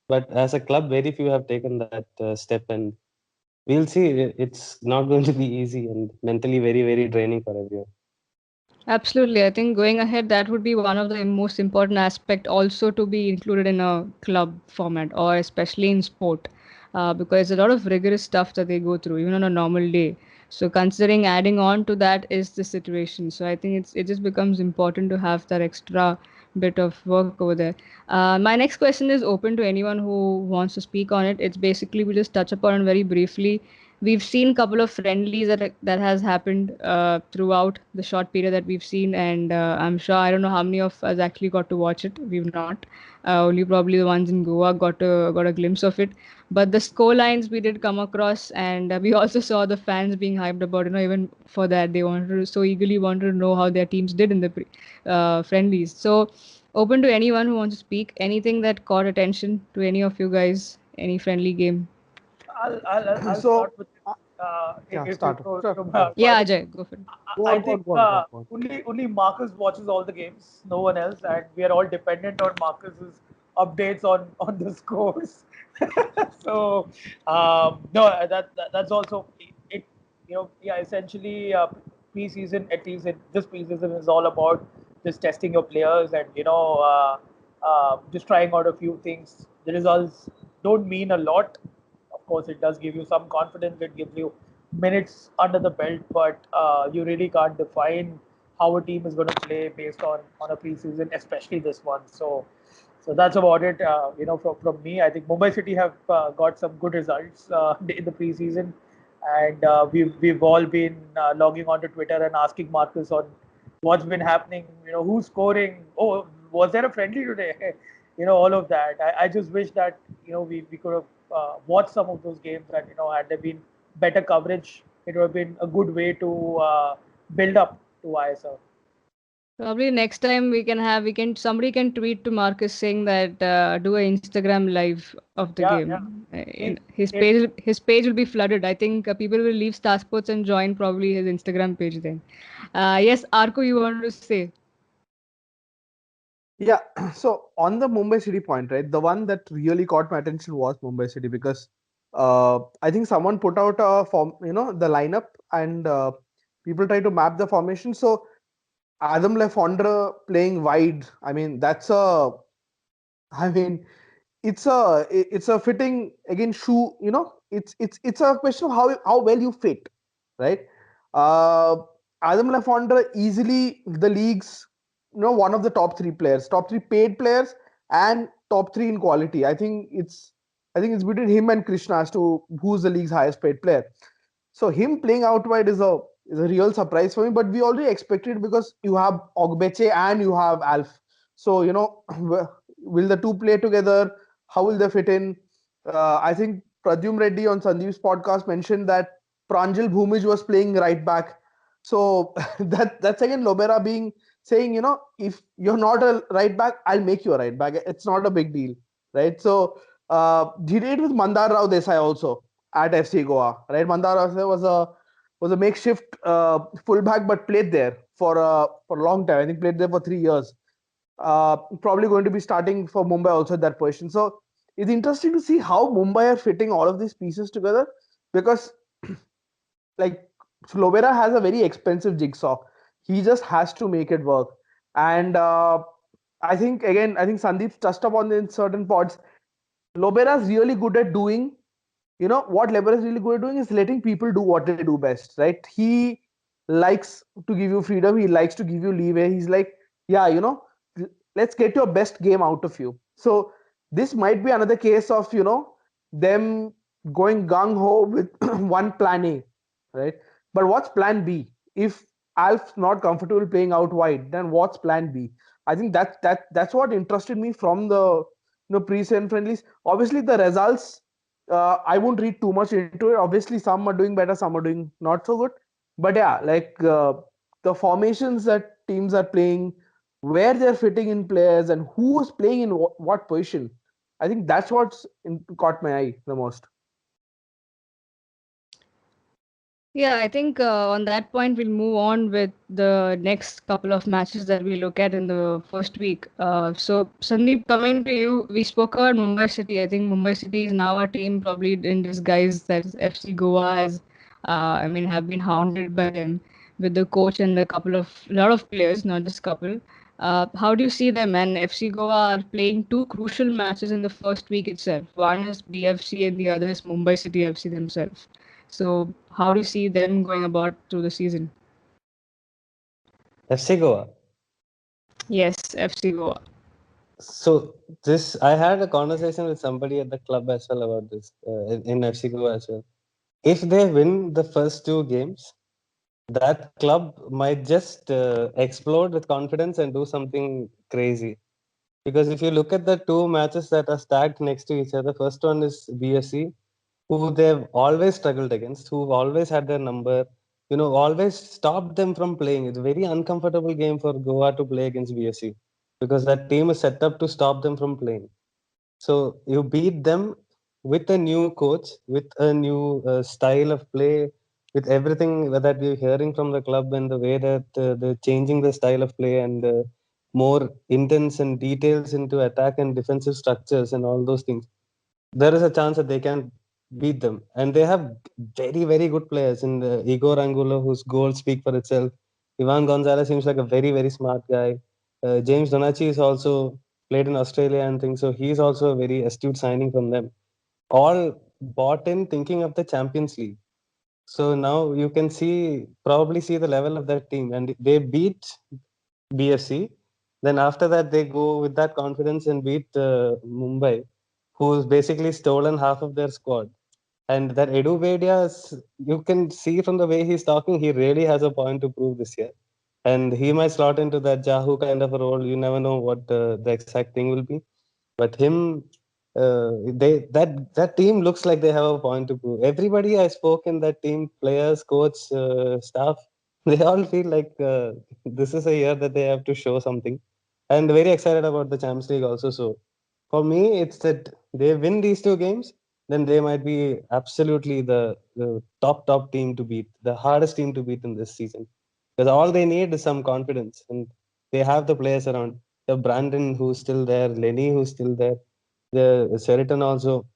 But as a club, very few have taken that step, and we'll see. It's not going to be easy and mentally very draining for everyone. Absolutely. I think going ahead, that would be one of the most important aspect also to be included in a club format or especially in sport, because a lot of rigorous stuff that they go through even on a normal day. So considering adding on to that is the situation. So I think it just becomes important to have that extra bit of work over there. My next question is open to anyone who wants to speak on it. It's basically we just touch upon it very briefly. We've seen a couple of friendlies that has happened throughout the short period that we've seen, and I'm sure I don't know how many of us actually got to watch it. We've not. Only probably the ones in Goa got a glimpse of it. But the score lines we did come across, and we also saw the fans being hyped about. Even for that they so eagerly wanted to know how their teams did in the friendlies. So open to anyone who wants to speak. Anything that caught attention to any of you guys? Any friendly game? I'll So, start with yeah, if start. so, Sure, so, sure. so I Yeah, think Ajay, go for it. Go I on, go on, think go on, go on, go on. only Marcus watches all the games, no one else, and we are all dependent on Marcus's updates on the scores. So no, that's also it. Yeah, essentially preseason, at least this preseason is all about just testing your players and just trying out a few things. The results don't mean a lot. Of course, it does give you some confidence. It gives you minutes under the belt, but you really can't define how a team is going to play based on a preseason, especially this one. So that's about it. From me, I think Mumbai City have got some good results in the preseason, and we've all been logging onto Twitter and asking Marcus on what's been happening. Who's scoring? Oh, was there a friendly today? All of that. I just wish that we could have watched some of those games, and had there been better coverage, it would have been a good way to build up to ISL. Probably next time somebody can tweet to Marcus saying that do a Instagram live of the Yeah, game. yeah. It, His page will be flooded. I think people will leave Star Sports and join probably his Instagram page then. Yes, Arko, you wanted to say? Yeah, so on the Mumbai City point, right? The one that really caught my attention was Mumbai City because I think someone put out a form, the lineup, and people try to map the formation. So Adam Lefondre playing wide. I mean, I mean, it's a fitting again shoe. It's a question of how well you fit, right? Uh, Adam Lafondra easily the league's one of the top three players, top three paid players, and top three in quality. I think it's between him and Krishna as to who's the league's highest paid player. So him playing out wide is a real surprise for me. But we already expected it because you have Ogbeche and you have Alf. So will the two play together? How will they fit in? I think Pradyum Reddy on Sandeep's podcast mentioned that Pranjal Bhumij was playing right back. So that's again Lobera being saying, if you're not a right back, I'll make you a right back. It's not a big deal, right? So he did with Mandar Rao Desai also at FC Goa, right? Mandar Rao Desai was a makeshift fullback, but played there for a long time. I think played there for 3 years. Probably going to be starting for Mumbai also at that position. So it's interesting to see how Mumbai are fitting all of these pieces together because like Slovera has a very expensive jigsaw. He just has to make it work. And I think Sandeep touched upon in certain pods. Lobera is really good at doing what Lever is really good at doing is letting people do what they do best, right? He likes to give you freedom. He likes to give you leeway. He's like, yeah, let's get your best game out of you. So this might be another case of, them going gung ho with one plan A, right? But what's plan B? If Alf's not comfortable playing out wide, then what's plan B? I think that's what interested me from the pre-season friendlies. Obviously, the results, I won't read too much into it. Obviously, some are doing better, some are doing not so good. But yeah, like the formations that teams are playing, where they're fitting in players, and who's playing in what position. I think that's what's caught my eye the most. Yeah, I think on that point, we'll move on with the next couple of matches that we look at in the first week. So, Sandeep, coming to you, we spoke about Mumbai City. I think Mumbai City is now a team probably in disguise that is FC Goa has, have been hounded by them with the coach and lot of players, not just couple. How do you see them? And FC Goa are playing two crucial matches in the first week itself. One is BFC and the other is Mumbai City FC themselves. So, how do you see them going about through the season? FC Goa. Yes, FC Goa. So I had a conversation with somebody at the club as well about this in FC Goa as well. If they win the first two games, that club might just explode with confidence and do something crazy. Because if you look at the two matches that are stacked next to each other, first one is BSC, who they've always struggled against, who've always had their number, always stopped them from playing. It's a very uncomfortable game for Goa to play against BSC because that team is set up to stop them from playing. So you beat them with a new coach, with a new style of play, with everything that we're hearing from the club and the way that they're changing the style of play and more intense and details into attack and defensive structures and all those things. There is a chance that they can beat them. And they have very, very good players in the Igor Angulo, whose goals speak for itself. Ivan Gonzalez seems like a very, very smart guy. James Donachi is also played in Australia and things. So he's also a very astute signing from them. All bought in thinking of the Champions League. So now you can probably see the level of that team. And they beat BFC. Then after that, they go with that confidence and beat Mumbai, who's basically stolen half of their squad. And that Edu Bedia, you can see from the way he's talking, he really has a point to prove this year. And he might slot into that Jahu kind of a role. You never know what the exact thing will be. But that team looks like they have a point to prove. Everybody I spoke in that team, players, coach, staff, they all feel like this is a year that they have to show something. And very excited about the Champions League also. So for me, it's that they win these two games, then they might be absolutely the top team to beat, the hardest team to beat in this season. Because all they need is some confidence, and they have the players around. The Brandon who's still there, Lenny who's still there, the Sheraton also,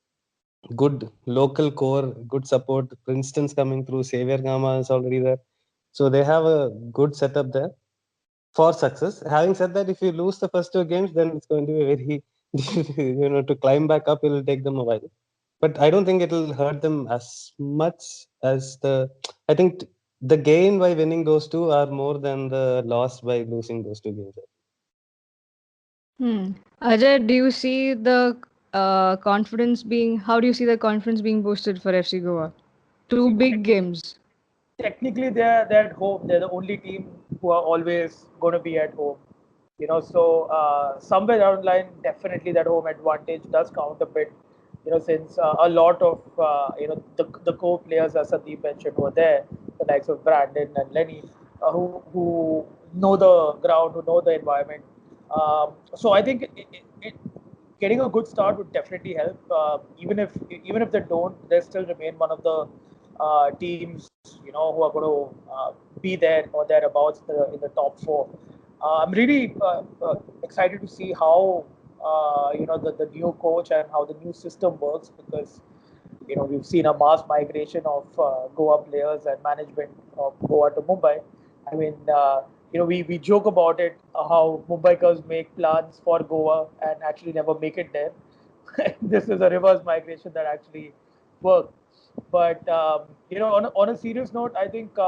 good local core, good support. Princeton's coming through, Xavier Gama is already there. So they have a good setup there for success. Having said that, if you lose the first two games, then it's going to be very, to climb back up, it'll take them a while. But I don't think it'll hurt them as much as I think the gain by winning those two are more than the loss by losing those two games. Ajay, do you see the how do you see the confidence being boosted for FC Goa? Two big games. Technically they're at home. They're the only team who are always going to be at home. So somewhere down the line, definitely that home advantage does count a bit. Since a lot of the core players, as Sandeep mentioned, were there, the likes of Brandon and Lenny, who know the ground, who know the environment. So I think getting a good start would definitely help. Even if they don't, they still remain one of the teams who are going to be there or thereabouts in the top four. I'm really excited to see how the new coach and how the new system works, because we've seen a mass migration of Goa players and management of Goa to Mumbai. I mean, we joke about it, how Mumbaikars make plans for Goa and actually never make it there. This is a reverse migration that actually work. But on a serious note, I think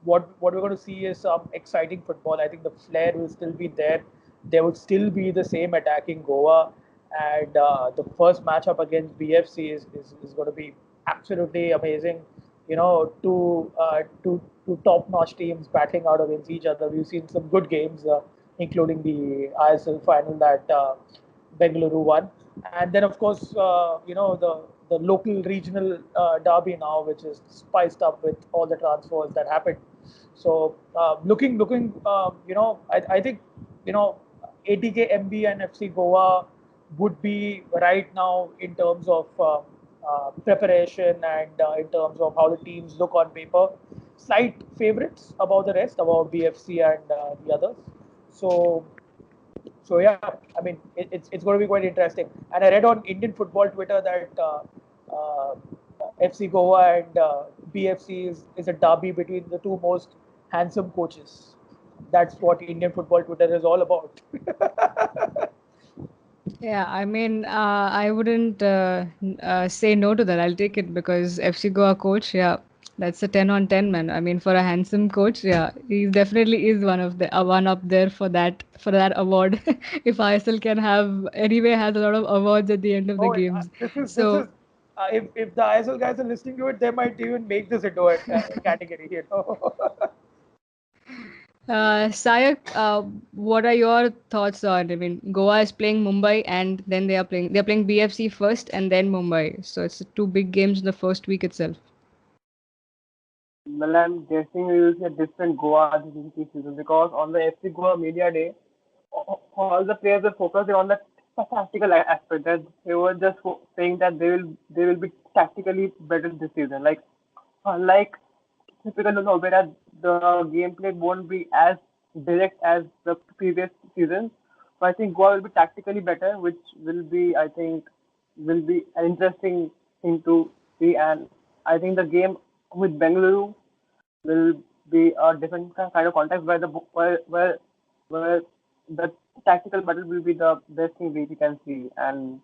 what we're going to see is some exciting football. I think the flair will still be there. There would still be the same attacking Goa, and the first matchup against BFC is going to be absolutely amazing. Two top-notch teams battling out against each other. We've seen some good games, including the ISL final that Bengaluru won, and then of course the local regional derby now, which is spiced up with all the transfers that happened. So looking, I think ATKMB and FC Goa would be right now in terms of preparation and in terms of how the teams look on paper, slight favorites above the rest, above BFC and the others. So yeah, I mean it's going to be quite interesting. And I read on Indian football Twitter that uh, FC Goa and BFC is a derby between the two most handsome coaches. That's what Indian football Twitter is all about. Yeah, I mean, I wouldn't say no to that. I'll take it because FC Goa coach, yeah, that's a 10 on 10 man. I mean, for a handsome coach, yeah, he definitely is one of the one up there for that award. If ISL can have anyway has a lot of awards at the end of the Oh, games. this is So if the ISL guys are listening to it, they might even make this into a category. Sayak, what are your thoughts on? I mean, Goa is playing Mumbai, and then they're playing BFC first, and then Mumbai. So it's two big games in the first week itself. Well, I'm guessing we will see a different Goa this season because on the FC Goa media day, all the players were focusing on the tactical aspect. That they were just saying that they will be tactically better this season. Like unlike typical of Opera, the gameplay won't be as direct as the previous season. So I think Goa will be tactically better, which will be, I think, will be an interesting thing to see. And I think the game with Bengaluru will be a different kind of context where the tactical battle will be the best thing we can see. And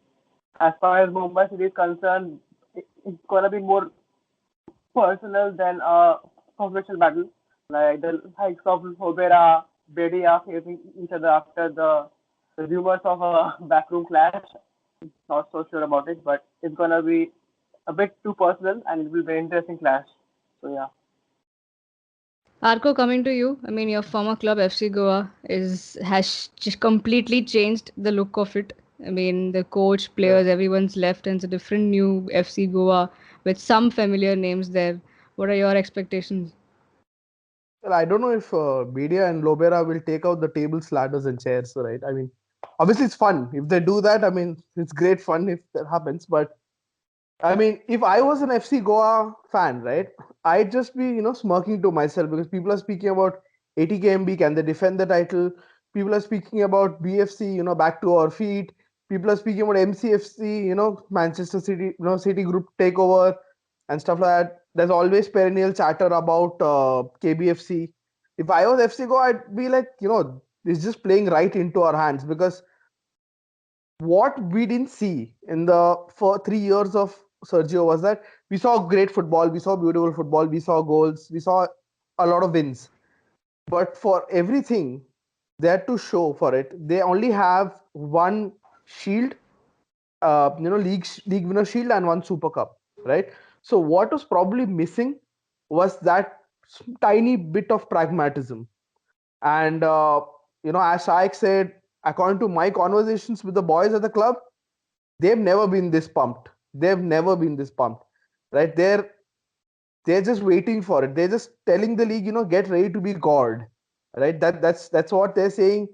as far as Mumbai City is concerned, it's gonna be more personal than a professional battle. Like the likes of Hobera, Bedia facing each other after the rumors of a backroom clash. Not so sure about it, but it's gonna be a bit too personal and it will be an interesting clash. So yeah. Arko, coming to you. I mean, your former club FC Goa has just completely changed the look of it. I mean, the coach, players, everyone's left, and it's a different new FC Goa with some familiar names there. What are your expectations? Well, I don't know if Bedia and Lobera will take out the tables, ladders, and chairs, right? I mean, obviously it's fun. If they do that, I mean, it's great fun if that happens. But I mean, if I was an FC Goa fan, right, I'd just be, smirking to myself because people are speaking about ATKMB, can they defend the title? People are speaking about BFC, back to our feet. People are speaking about MCFC, Manchester City, City Group takeover and stuff like that. There's always perennial chatter about KBFC. If I was FC Goa, I'd be like, it's just playing right into our hands because what we didn't see in the for 3 years of Sergio was that we saw great football, we saw beautiful football, we saw goals, we saw a lot of wins. But for everything they had to show for it, they only have one shield, league winner shield and one super cup, right? So what was probably missing was that tiny bit of pragmatism. And as Shaik said, according to my conversations with the boys at the club, they've never been this pumped. They've never been this pumped, right? They're just waiting for it. They're just telling the league, get ready to be gored, right? That's what they're saying.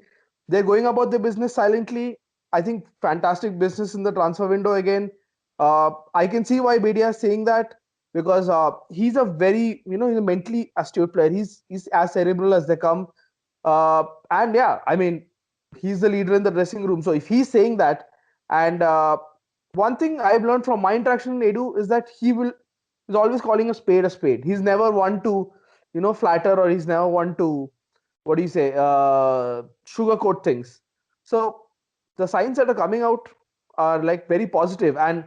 They're going about their business silently. I think fantastic business in the transfer window again. I can see why Bedia is saying that because he's a very, he's a mentally astute player. He's as cerebral as they come. And yeah, I mean, he's the leader in the dressing room. So if he's saying that, and one thing I've learned from my interaction in Edu is that he's always calling a spade a spade. He's never one to, flatter, or he's never one to, what do you say, sugarcoat things. So the signs that are coming out are like very positive, and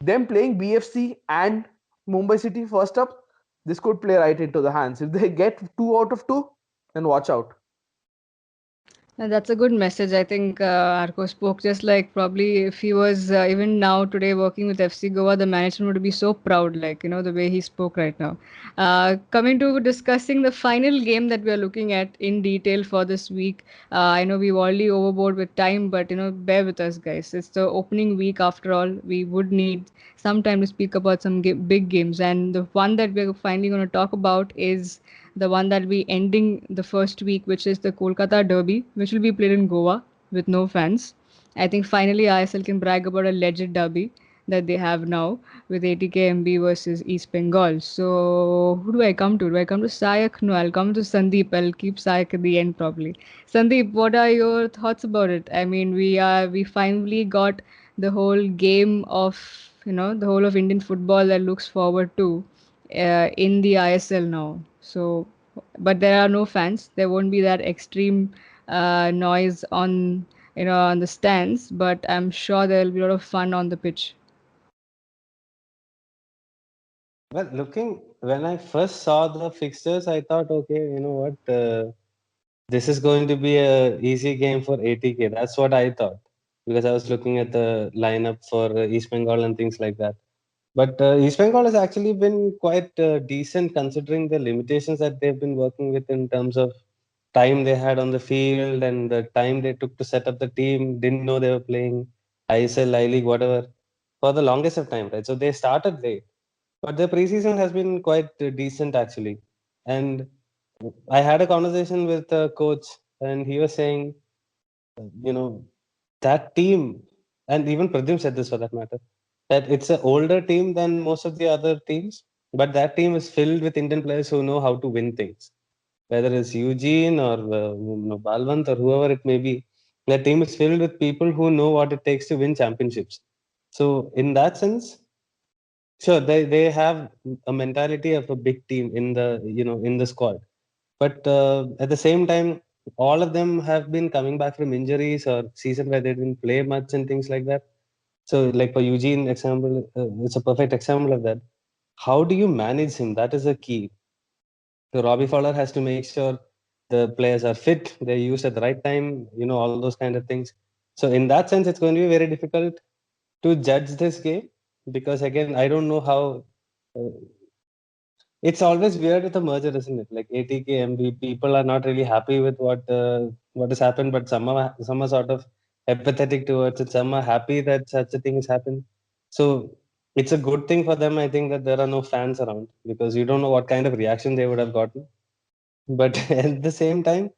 them playing BFC and Mumbai City first up, this could play right into the hands. If they get 2 out of 2, then watch out. And that's a good message. I think Arko spoke just like probably if he was even now today working with FC Goa, the management would be so proud, like, the way he spoke right now. Coming to discussing the final game that we are looking at in detail for this week. I know we've already overboard with time, but, bear with us, guys. It's the opening week after all. We would need some time to speak about some big games. And the one that we're finally going to talk about is the one that will be ending the first week, which is the Kolkata Derby, which will be played in Goa with no fans. I think finally ISL can brag about a legend derby that they have now with ATKMB versus East Bengal. So who do I come to? Do I come to Sayak? No, I'll come to Sandeep. I'll keep Sayak at the end probably. Sandeep, what are your thoughts about it? I mean, we finally got the whole game of the whole of Indian football that looks forward to in the ISL now. So, but there are no fans. There won't be that extreme noise on on the stands. But I'm sure there will be a lot of fun on the pitch. Well, when I first saw the fixtures, I thought, okay, you know what, this is going to be a easy game for ATK. That's what I thought because I was looking at the lineup for East Bengal and things like that. But East Bengal has actually been quite decent considering the limitations that they've been working with in terms of time they had on the field and the time they took to set up the team. Didn't know they were playing ISL, I League, whatever, for the longest of time, right? So they started late, but the preseason has been quite decent actually. And I had a conversation with a coach, and he was saying, you know, that team, and even Pradyum said this for that matter, that it's an older team than most of the other teams, but that team is filled with Indian players who know how to win things. Whether it's Eugene or Balwant or whoever it may be, that team is filled with people who know what it takes to win championships. So in that sense, sure, they have a mentality of a big team in the in the squad, but at the same time, all of them have been coming back from injuries or season where they didn't play much and things like that. So, like for Eugene example, it's a perfect example of that. How do you manage him? That is a key. So Robbie Fowler has to make sure the players are fit, they're used at the right time, all those kind of things. So in that sense, it's going to be very difficult to judge this game because again, I don't know how. Uh, it's always weird with a merger, isn't it? Like ATKMB, people are not really happy with what has happened, but some are sort of empathetic towards it. Some are happy that such a thing has happened. So it's a good thing for them, I think, that there are no fans around because you don't know what kind of reaction they would have gotten. But at the same time,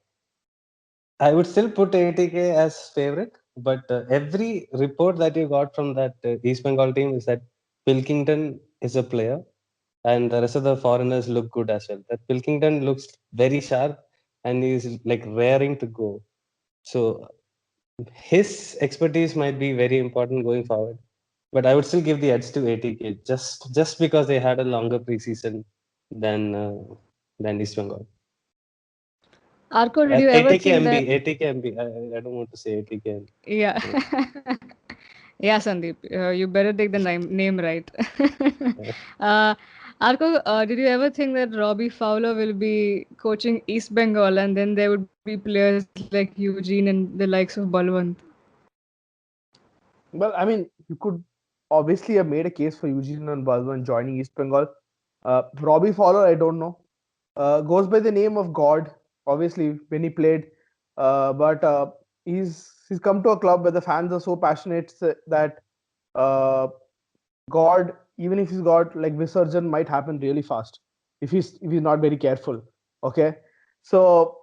I would still put ATK as favorite. But every report that you got from that East Bengal team is that Pilkington is a player and the rest of the foreigners look good as well. That Pilkington looks very sharp and he's like raring to go. So his expertise might be very important going forward. But I would still give the edge to ATK just because they had a longer preseason than East Bengal. Arko, did you ever think ATKMB, that? ATKMB. I don't want to say ATKMB. Yeah. Yeah, Sandeep, you better take the name right. uh, Arko, did you ever think that Robbie Fowler will be coaching East Bengal and then there would be players like Eugene and the likes of Balwant? Well, I mean, you could obviously have made a case for Eugene and Balwan joining East Bengal. Robbie Fowler, I don't know. Goes by the name of God, obviously, when he played. But he's come to a club where the fans are so passionate that uh, God, even if he's got like Visarjan, might happen really fast if he's not very careful. Okay, so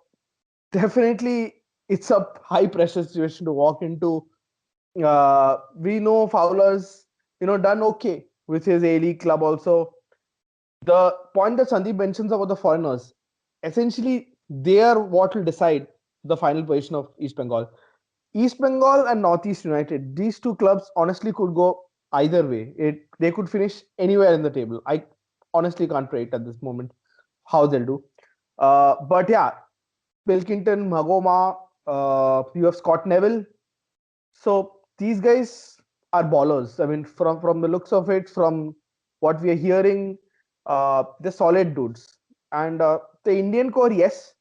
definitely it's a high pressure situation to walk into. We know Fowler's done okay with his A League club also. The point that Sandeep mentions about the foreigners, essentially they are what will decide the final position of East Bengal. East Bengal and Northeast United, these two clubs honestly could go either way. They could finish anywhere in the table. I honestly can't predict at this moment how they'll do. But yeah, Pilkington, Magoma, you have Scott Neville. So these guys are ballers. I mean, from the looks of it, from what we are hearing, they're solid dudes. And the Indian core, yes,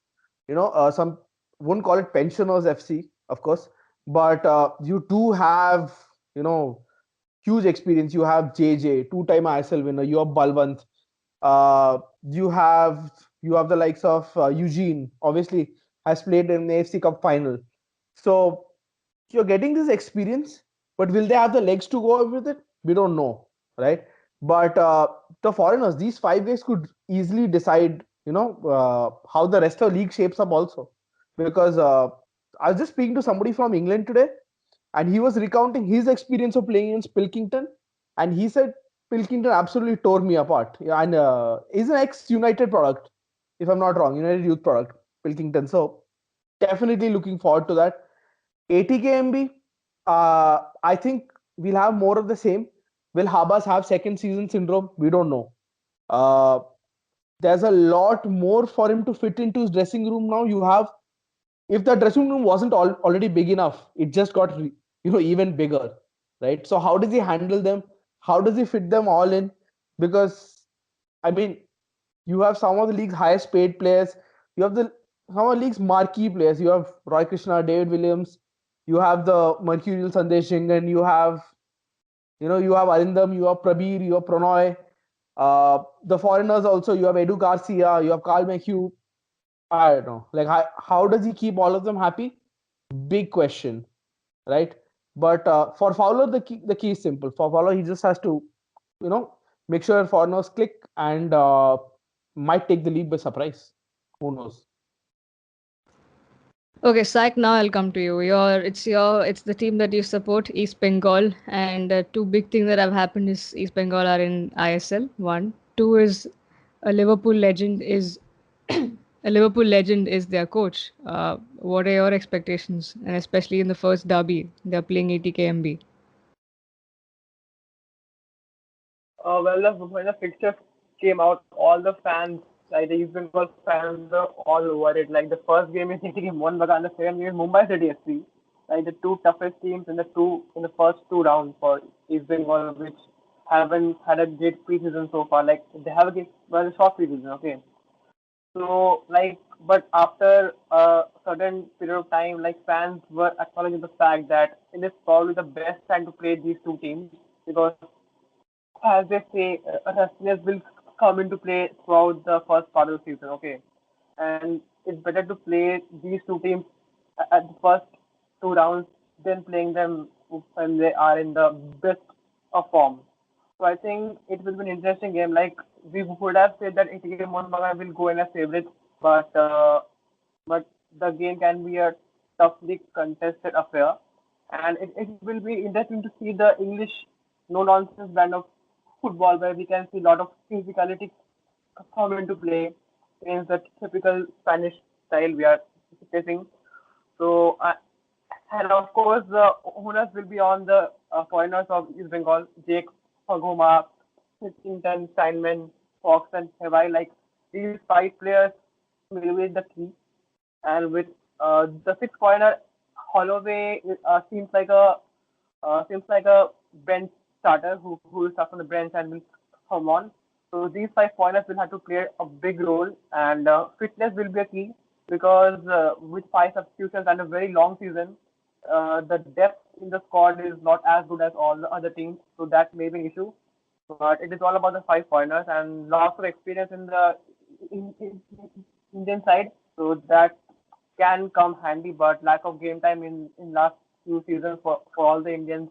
some wouldn't call it pensioners FC, of course, but you do have, huge experience. You have JJ, two-time ISL winner. You have Balwant. Uh, you have the likes of Eugene. Obviously, has played in the AFC Cup final. So you're getting this experience, but will they have the legs to go with it? We don't know, right? But the foreigners, these five guys could easily decide, how the rest of the league shapes up also. Because I was just speaking to somebody from England today, and he was recounting his experience of playing against Pilkington, and he said Pilkington absolutely tore me apart. Yeah, and he's an ex-United product, if I'm not wrong, United Youth product, Pilkington. So definitely looking forward to that. ATKMB, I think we'll have more of the same. Will Habas have second season syndrome? We don't know. Uh, there's a lot more for him to fit into his dressing room now. You have, if the dressing room wasn't already big enough, it just got even bigger, right? So how does he handle them? How does he fit them all in? Because I mean, you have some of the league's highest paid players. You have some of the league's marquee players. You have Roy Krishna, David Williams. You have the Mercurial Sandesh Shingan. You have Arindam. You have Prabir. You have Pranoy. The foreigners also. You have Edu Garcia. You have Carl McHugh. I don't know. Like, how does he keep all of them happy? Big question, right? But for Fowler, the key is simple. For Fowler, he just has to, make sure foreigners click and might take the league by surprise. Who knows? Okay, Sayak, now I'll come to you. It's the team that you support, East Bengal, and two big things that have happened is East Bengal are in ISL. One, two is a Liverpool legend is a Liverpool legend is their coach. What are your expectations, and especially in the first derby, they're playing ATKMB. When the fixtures came out, all the fans, like the East Bengal fans, were all worried. Like the first game is taking one Bagan, and the second game is Mumbai City FC. Like the two toughest teams in the first two rounds for East Bengal, which haven't had a great preseason so far. Like they have a short preseason, okay. So but after a certain period of time, like fans were acknowledging the fact that it is probably the best time to play these two teams because as they say, rustiness will come into play throughout the first part of the season, okay? And it's better to play these two teams at the first two rounds than playing them when they are in the best of form. So I think it will be an interesting game. Like we would have said that ATK Mohun will go in as favorite, but the game can be a toughly contested affair, and it will be interesting to see the English no nonsense brand of football where we can see a lot of physicality come into play against the typical Spanish style we are facing. So, and of course, the owners will be on the foreigners of East Bengal, Jake, Pagoma, Hittington, Steinman, Fox, and Hawaii. Like these five players will be the key. And with the sixth foreigner, Holloway seems like a bench starter who will start from the bench and will come on. So these five foreigners will have to play a big role, and fitness will be a key because with five substitutions and a very long season, the depth in the squad is not as good as all the other teams. So that may be an issue. But it is all about the five foreigners and lots of experience in the Indian side. So that can come handy, but lack of game time in last few seasons for all the Indians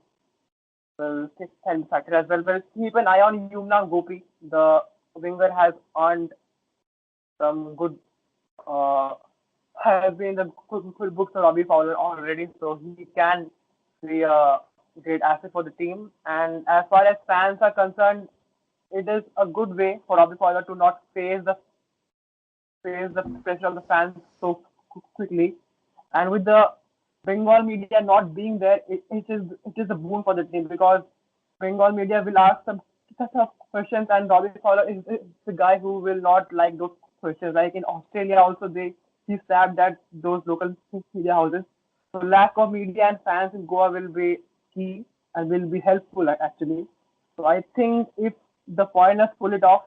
will help factor as well. But keep an eye on Yumna Gopi. The winger has earned some good, has been in the good books of Robbie Fowler already, so he can be a great asset for the team. And as far as fans are concerned, it is a good way for Robbie Fowler to not face the pressure of the fans so quickly. And with the Bengal media not being there, it is a boon for the team because Bengal media will ask some tough questions, and Robbie Fowler is the guy who will not like those questions. Like in Australia, also he stabbed at those local media houses. So lack of media and fans in Goa will be key. and will be helpful actually. So I think if the foreigners pull it off,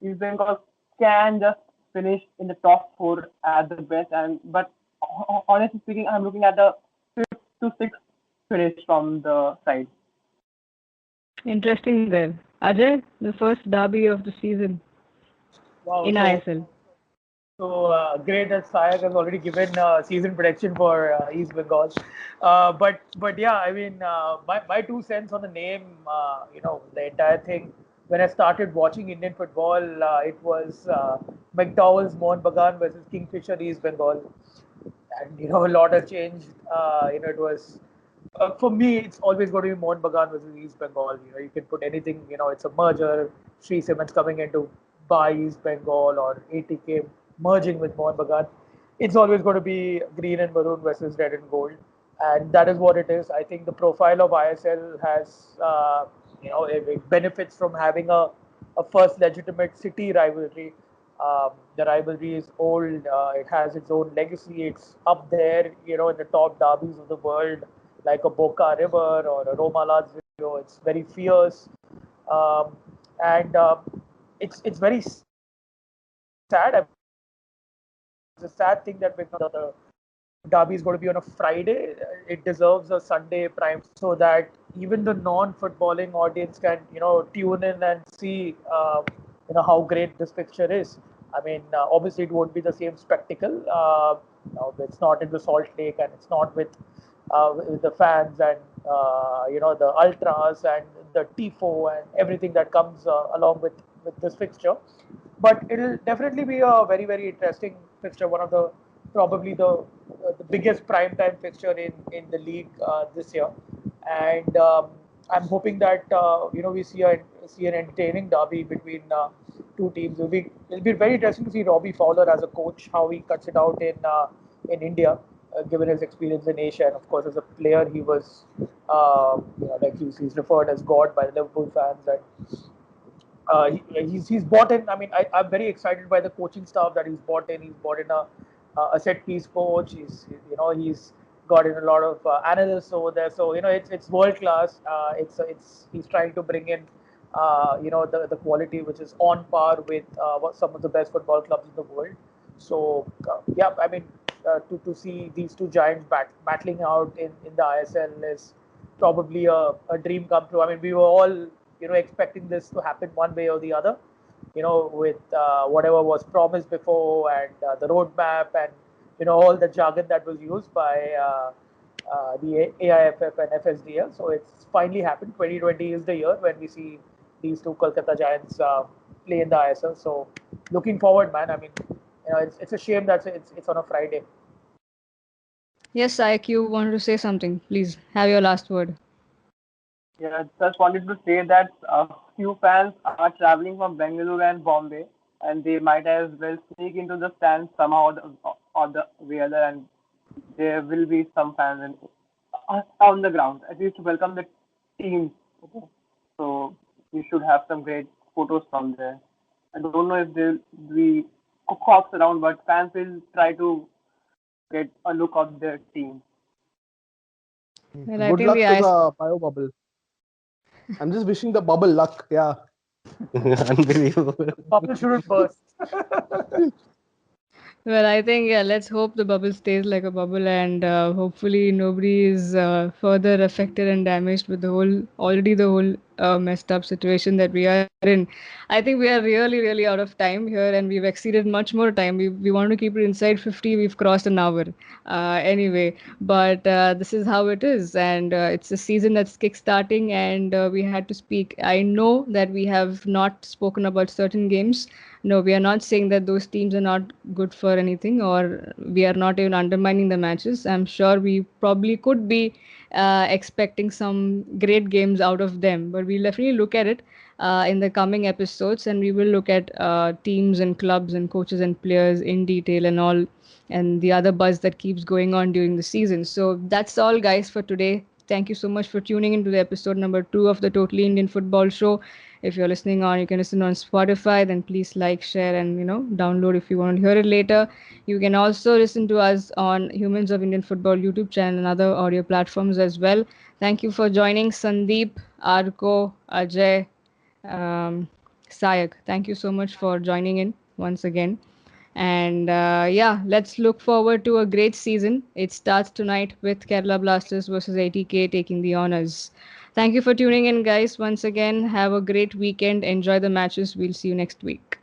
East Bengal can just finish in the top four at the best. But honestly speaking, I'm looking at the fifth to sixth finish from the side. Interesting there. Ajay, the first derby of the season Wow, in ISL. Great that Sayak has already given season prediction for East Bengal. But yeah, I mean, my 2 cents on the name, the entire thing. When I started watching Indian football, it was McDowell's Mohun Bagan versus Kingfisher East Bengal, and a lot has changed. It was for me, it's always going to be Mohun Bagan versus East Bengal. You can put anything. It's a merger. Sri Cement's coming in to buy East Bengal, or ATK merging with Mohun Bagan. It's always going to be green and maroon versus red and gold, and that is what it is. I think the profile of ISL has, it benefits from having a first legitimate city rivalry. The rivalry is old. It has its own legacy. It's up there, in the top derbies of the world, like a Boca River or a Roma Lazio. It's very fierce, and it's very sad. It's a sad thing that the derby is going to be on a Friday. It deserves a Sunday prime so that even the non-footballing audience can, tune in and see, how great this fixture is. I mean, obviously it won't be the same spectacle. It's not in the Salt Lake, and it's not with the fans and the ultras and the tifo and everything that comes along with this fixture. But it'll definitely be a very, very interesting fixture. One of the probably the biggest prime time fixture in the league this year, and I'm hoping that we see an entertaining derby between two teams. It'll be very interesting to see Robbie Fowler as a coach, how he cuts it out in India, given his experience in Asia, and of course as a player he was like he's referred as God by the Liverpool fans, and he's bought in. I mean, I'm very excited by the coaching staff that he's bought in. He's bought in a set piece coach. He's got in a lot of analysts over there. So it's world class. He's trying to bring in the quality which is on par with some of the best football clubs in the world. So yeah, I mean, to see these two giants battling out in the ISL is probably a dream come true. I mean, we were all expecting this to happen one way or the other, with whatever was promised before, and the roadmap, and all the jargon that was used by the AIFF and FSDL. So it's finally happened. 2020 is the year when we see these two Kolkata Giants play in the ISL. So looking forward, man. I mean, it's a shame that it's on a Friday. Yes, Sayak, you wanted to say something. Please have your last word. Yeah, just wanted to say that a few fans are traveling from Bengaluru and Bombay, and they might as well sneak into the stands somehow or the way other, and there will be some fans on the ground, at least to welcome the team. Okay. So you should have some great photos from there. I don't know if there will be cops around, but fans will try to get a look of their team. Well, I Good think luck the to the bio bubble. I'm just wishing the bubble luck. Yeah. Unbelievable. Bubble shouldn't burst. Well, I think, yeah, let's hope the bubble stays like a bubble, and hopefully nobody is further affected and damaged with the whole messed up situation that we are in. I think we are really, really out of time here, and we've exceeded much more time. We want to keep it inside 50. We've crossed an hour. Anyway, but this is how it is, and it's a season that's kickstarting, and we had to speak. I know that we have not spoken about certain games. No, we are not saying that those teams are not good for anything, or we are not even undermining the matches. I'm sure we probably could be expecting some great games out of them, but we'll definitely look at it in the coming episodes, and we will look at teams and clubs and coaches and players in detail and all, and the other buzz that keeps going on during the season. So that's all, guys, for today. Thank you so much for tuning into the episode number 2 of the Totally Indian Football Show. If you're listening on, you can listen on Spotify, then please like, share, and download if you want to hear it later. You can also listen to us on Humans of Indian Football YouTube channel and other audio platforms as well. Thank you for joining, Sandeep, Arko, Ajay, um, Sayak. Thank you so much for joining in once again. And yeah, let's look forward to a great season. It starts tonight with Kerala Blasters versus ATK taking the honors. Thank you for tuning in, guys. Once again, have a great weekend. Enjoy the matches. We'll see you next week.